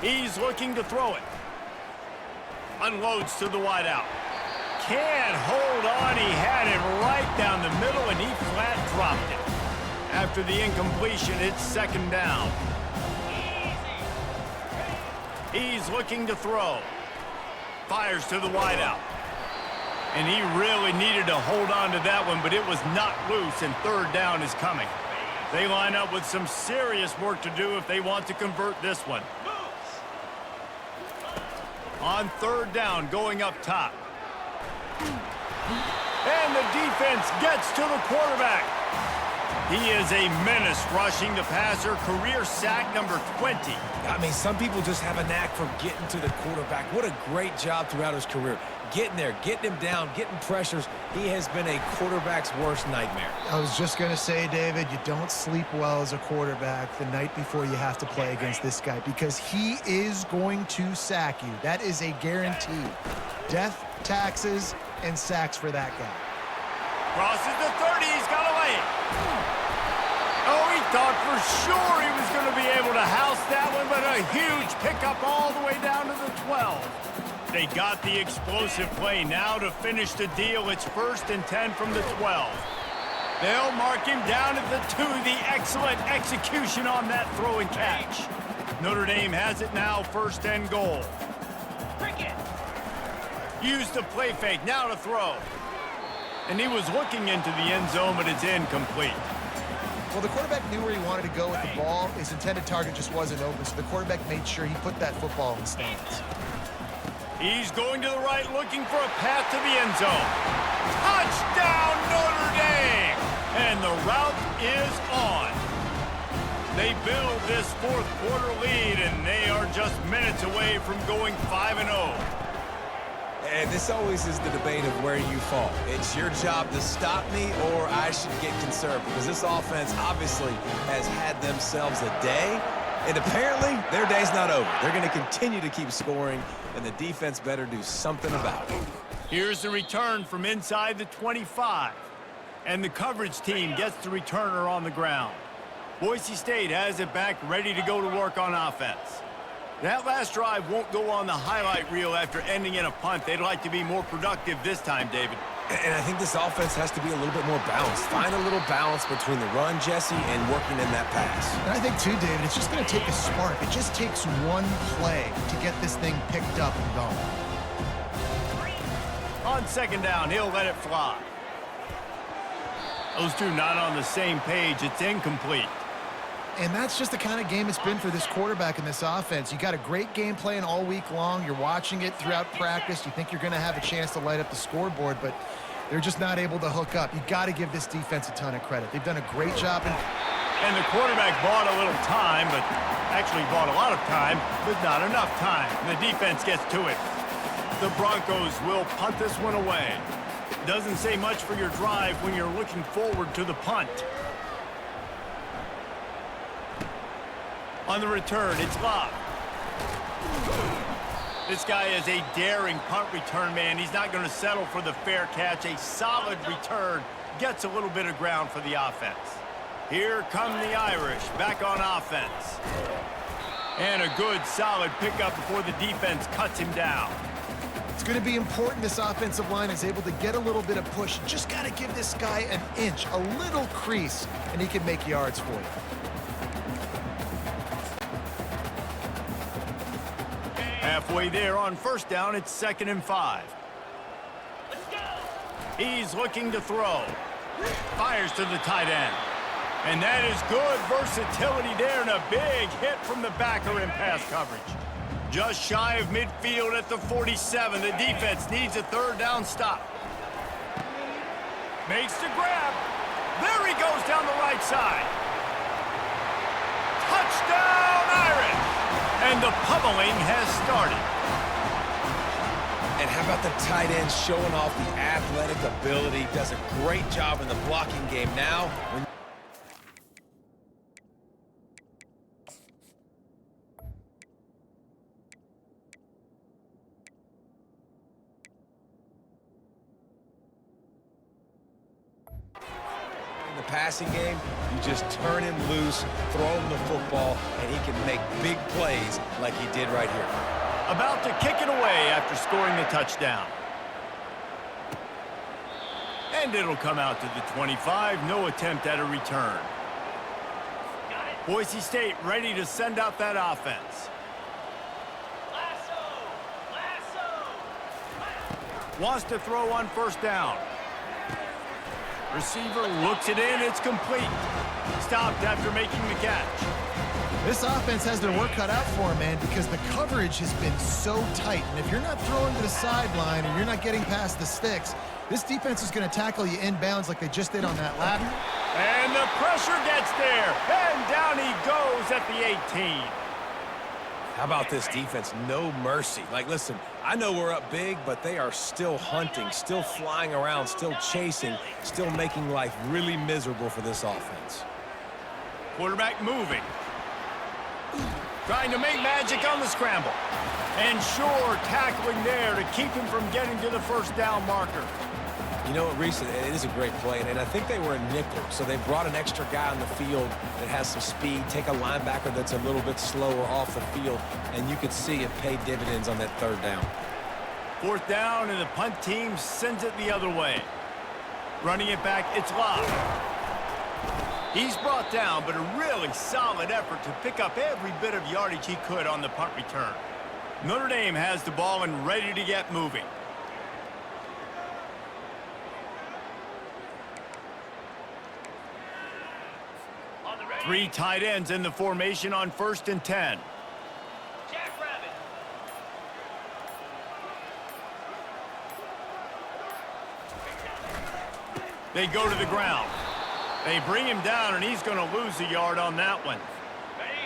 He's looking to throw it. Unloads to the wideout. Can't hold on. He had it right down the middle, and he flat dropped it. After the incompletion, it's 2nd down. He's looking to throw. Fires to the wideout. And he really needed to hold on to that one, but it was not loose, and 3rd down is coming. They line up with some serious work to do if they want to convert this one. On 3rd down, going up top. And the defense gets to the quarterback. He is a menace rushing the passer. Career sack number 20. I mean, some people just have a knack for getting to the quarterback. What a great job throughout his career. Getting there, getting him down, getting pressures. He has been a quarterback's worst nightmare. I was just going to say, David, you don't sleep well as a quarterback the night before you have to play against this guy, because he is going to sack you. That is a guarantee. Death, taxes, and sacks for that guy. Crosses the 30. He's got to lay it. Oh, he thought for sure he was going to be able to house that one, but a huge pickup all the way down to the 12. They got the explosive play. Now to finish the deal, it's 1st and 10 from the 12. They'll mark him down at the 2. The excellent execution on that throw and catch. Notre Dame has it now, 1st and goal. Used the play fake, now to throw. And he was looking into the end zone, but it's incomplete. Well, the quarterback knew where he wanted to go with the ball. His intended target just wasn't open, so the quarterback made sure he put that football in the stands. He's going to the right, looking for a path to the end zone. Touchdown, Notre Dame! And the route is on. They build this fourth quarter lead, and they are just minutes away from going 5-0. And this always is the debate of where you fall. It's your job to stop me, or I should get concerned, because this offense obviously has had themselves a day, and apparently their day's not over. They're going to continue to keep scoring, and the defense better do something about it. Here's the return from inside the 25, and the coverage team gets the returner on the ground. Boise State has it back, ready to go to work on offense. That last drive won't go on the highlight reel after ending in a punt. They'd like to be more productive this time, David. And I think this offense has to be a little bit more balanced. Find a little balance between the run, Jesse, and working in that pass. And I think, too, David, it's just going to take a spark. It just takes one play to get this thing picked up and going. On second down, he'll let it fly. Those two not on the same page. It's incomplete. And that's just the kind of game it's been for this quarterback in this offense. You got a great game plan all week long. You're watching it throughout practice. You think you're going to have a chance to light up the scoreboard, but they're just not able to hook up. You got to give this defense a ton of credit. They've done a great job. And the quarterback bought a little time, but actually bought a lot of time, but not enough time. And the defense gets to it. The Broncos will punt this one away. Doesn't say much for your drive when you're looking forward to the punt. On the return, it's Love. This guy is a daring punt return man. He's not going to settle for the fair catch. A solid return gets a little bit of ground for the offense. Here come the Irish back on offense. And a good, solid pickup before the defense cuts him down. It's going to be important this offensive line is able to get a little bit of push. You just got to give this guy an inch, a little crease, and he can make yards for you. Halfway there on first down, it's 2nd and 5. He's looking to throw. Fires to the tight end. And that is good versatility there, and a big hit from the backer in pass coverage. Just shy of midfield at the 47. The defense needs a third down stop. Makes the grab. There he goes down the right side. Touchdown, Irish! And the pummeling has started. And how about the tight end showing off the athletic ability? Does a great job in the blocking game now. The passing game, you just turn him loose, throw him the football, and he can make big plays like he did right here. About to kick it away after scoring the touchdown. And it'll come out to the 25. No attempt at a return. Boise State ready to send out that offense. Wants to throw on first down. Receiver looks it in. It's complete. Stopped after making the catch. This offense has their work cut out for them, man, because the coverage has been so tight. And if you're not throwing to the sideline or you're not getting past the sticks, this defense is going to tackle you inbounds like they just did on that ladder. And the pressure gets there. And down he goes at the 18. How about this defense? No mercy. Like, listen, I know we're up big, but they are still hunting, still flying around, still chasing, still making life really miserable for this offense. Quarterback moving. Trying to make magic on the scramble. And sure, tackling there to keep him from getting to the first down marker. You know what, Reese, it is a great play, and I think they were a nickel, so they brought an extra guy on the field that has some speed, take a linebacker that's a little bit slower off the field, and you could see it pay dividends on that third down. Fourth down, and the punt team sends it the other way. Running it back, it's Love. He's brought down, but a really solid effort to pick up every bit of yardage he could on the punt return. Notre Dame has the ball and ready to get moving. Three tight ends in the formation on 1st and 10. Jackrabbit. They go to the ground. They bring him down, and he's going to lose a yard on that one.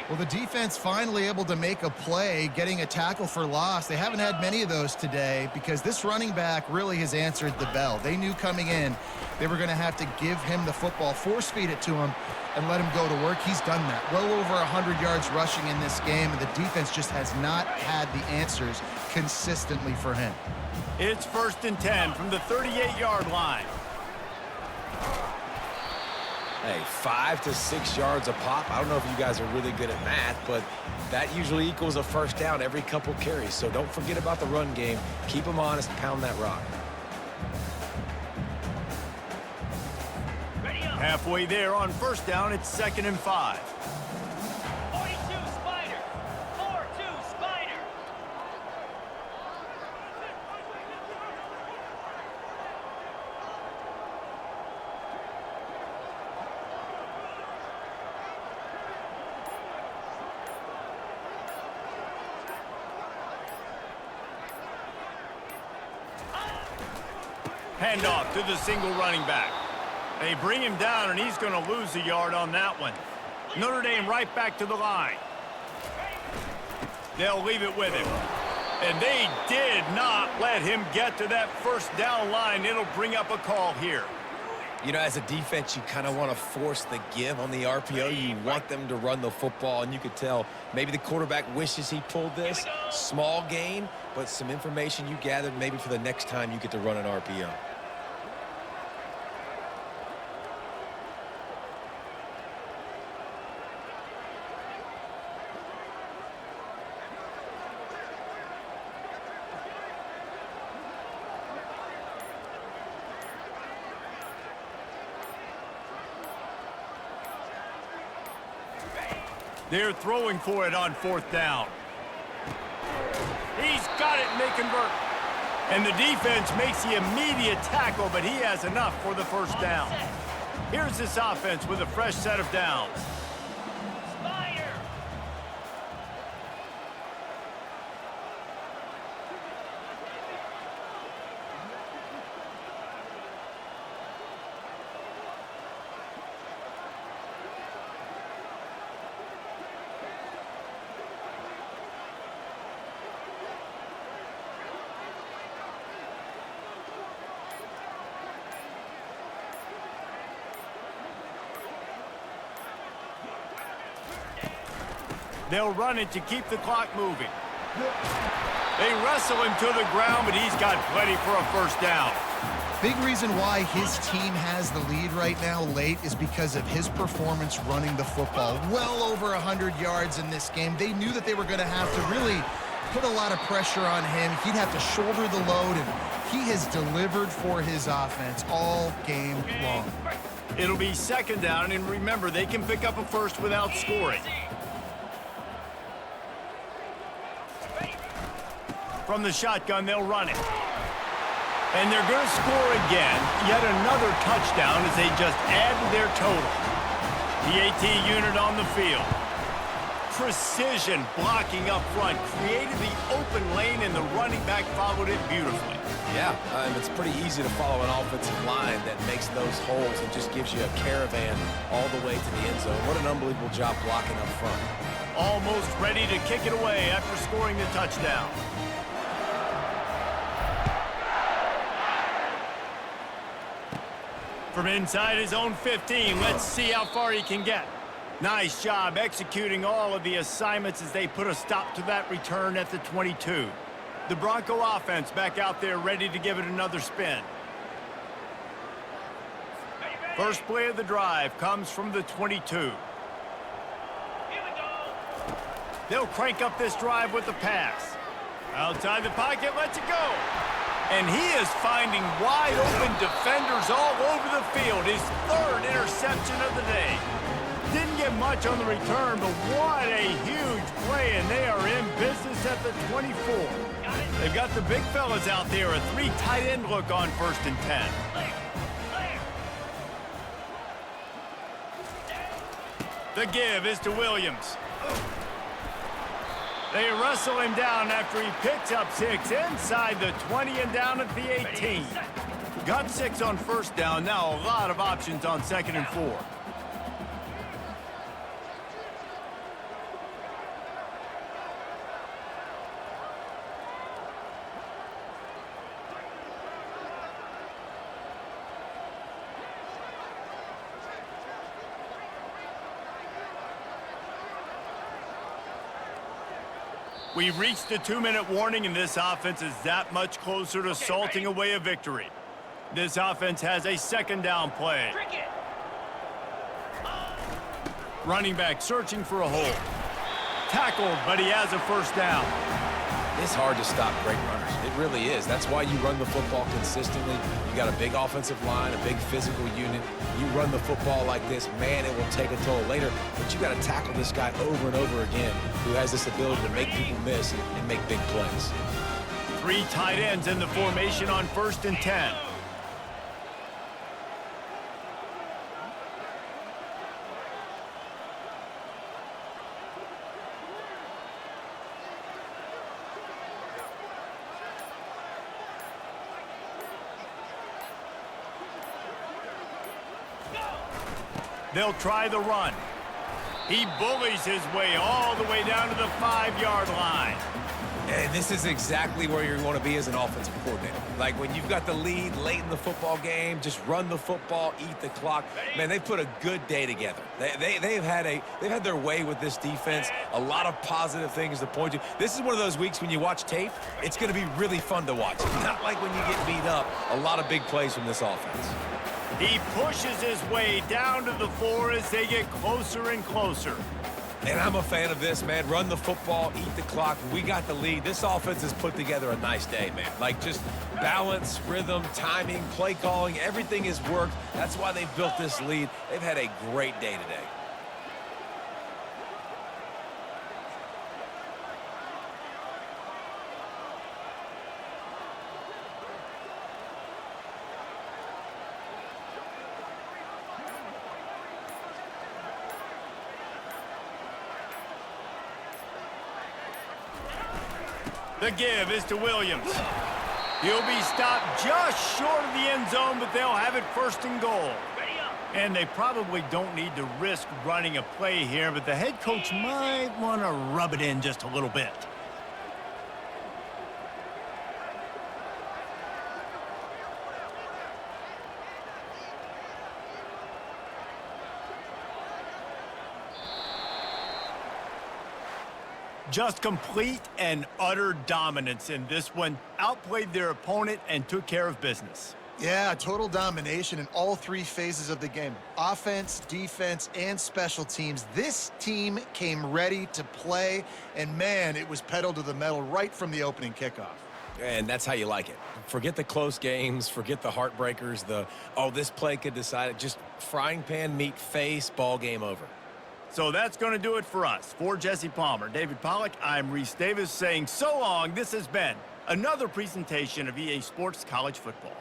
Well, the defense finally able to make a play, getting a tackle for loss. They haven't had many of those today because this running back really has answered the bell. They knew coming in they were going to have to give him the football, force feed it to him, and let him go to work. He's done that. Well over 100 yards rushing in this game, and the defense just has not had the answers consistently for him. It's 1st and 10 from the 38-yard line. Hey, 5 to 6 yards a pop. I don't know if you guys are really good at math, but that usually equals a first down every couple carries. So don't forget about the run game. Keep them honest, pound that rock. Halfway there on 1st down, it's 2nd and 5. 42 Spider. 4-2 Spider. Handoff to the single running back. They bring him down, and he's going to lose a yard on that one. Notre Dame right back to the line. They'll leave it with him. And they did not let him get to that 1st down line. It'll bring up a call here. You know, as a defense, you kind of want to force the give on the RPO. You want them to run the football, and you could tell maybe the quarterback wishes he pulled this. Small gain, but some information you gathered maybe for the next time you get to run an RPO. They're throwing for it on 4th down. He's got it, and they convert. And the defense makes the immediate tackle, but he has enough for the 1st down. Here's this offense with a fresh set of downs. Spider. They'll run it to keep the clock moving. They wrestle him to the ground, but he's got plenty for a 1st down. Big reason why his team has the lead right now late is because of his performance running the football. Well over 100 yards in this game. They knew that they were going to have to really put a lot of pressure on him. He'd have to shoulder the load, and he has delivered for his offense all game long. It'll be 2nd down, and remember, they can pick up a 1st without scoring. From the shotgun, they'll run it. And they're going to score again. Yet another touchdown as they just add to their total. The AT unit on the field. Precision blocking up front. Created the open lane, and the running back followed it beautifully. Yeah, it's pretty easy to follow an offensive line that makes those holes and just gives you a caravan all the way to the end zone. What an unbelievable job blocking up front. Almost ready to kick it away after scoring the touchdown. From inside his own 15, let's see how far he can get. Nice job executing all of the assignments as they put a stop to that return at the 22. The Bronco offense back out there ready to give it another spin. First play of the drive comes from the 22. They'll crank up this drive with the pass. Outside the pocket, lets it go. And he is finding wide-open defenders all over the field. His 3rd interception of the day. Didn't get much on the return, but what a huge play, and they are in business at the 24. They've got the big fellas out there, a 3 tight end look on 1st and 10. The give is to Williams. They wrestle him down after he picks up 6 inside the 20 and down at the 18. Got 6 on first down. Now a lot of options on 2nd and 4. We've reached the 2-minute warning, and this offense is that much closer to salting away a victory. This offense has a 2nd down play. Cricket. Running back searching for a hole. Tackled, but he has a first down. It's hard to stop great runners. It really is. That's why you run the football consistently. You got a big offensive line, a big physical unit. You run the football like this, man, it will take a toll later. But you got to tackle this guy over and over again who has this ability to make people miss and make big plays. 3 tight ends in the formation on 1st and 10. They'll try the run. He bullies his way all the way down to the 5-yard line. And this is exactly where you want to be as an offensive coordinator. Like when you've got the lead late in the football game, just run the football, eat the clock. Man, they've put a good day together. They've had their way with this defense. A lot of positive things to point to. This is one of those weeks when you watch tape, it's going to be really fun to watch. Not like when you get beat up. A lot of big plays from this offense. He pushes his way down to the 4 as they get closer and closer. And I'm a fan of this, man. Run the football, eat the clock. We got the lead. This offense has put together a nice day, man. Like just balance, rhythm, timing, play calling, everything has worked. That's why they've built this lead. They've had a great day today. The give is to Williams. He'll be stopped just short of the end zone, but they'll have it 1st and goal. Ready up. And they probably don't need to risk running a play here, but the head coach might want to rub it in just a little bit. Just complete and utter dominance in this one. Outplayed their opponent and took care of business. Yeah, total domination in all 3 phases of the game. Offense, defense, and special teams. This team came ready to play, and man, it was pedal to the metal right from the opening kickoff. And that's how you like it. Forget the close games, forget the heartbreakers, this play could decide it. Just frying pan, meat face, ball game over. So that's going to do it for us. For Jesse Palmer, David Pollack, I'm Reese Davis saying so long. This has been another presentation of EA Sports College Football.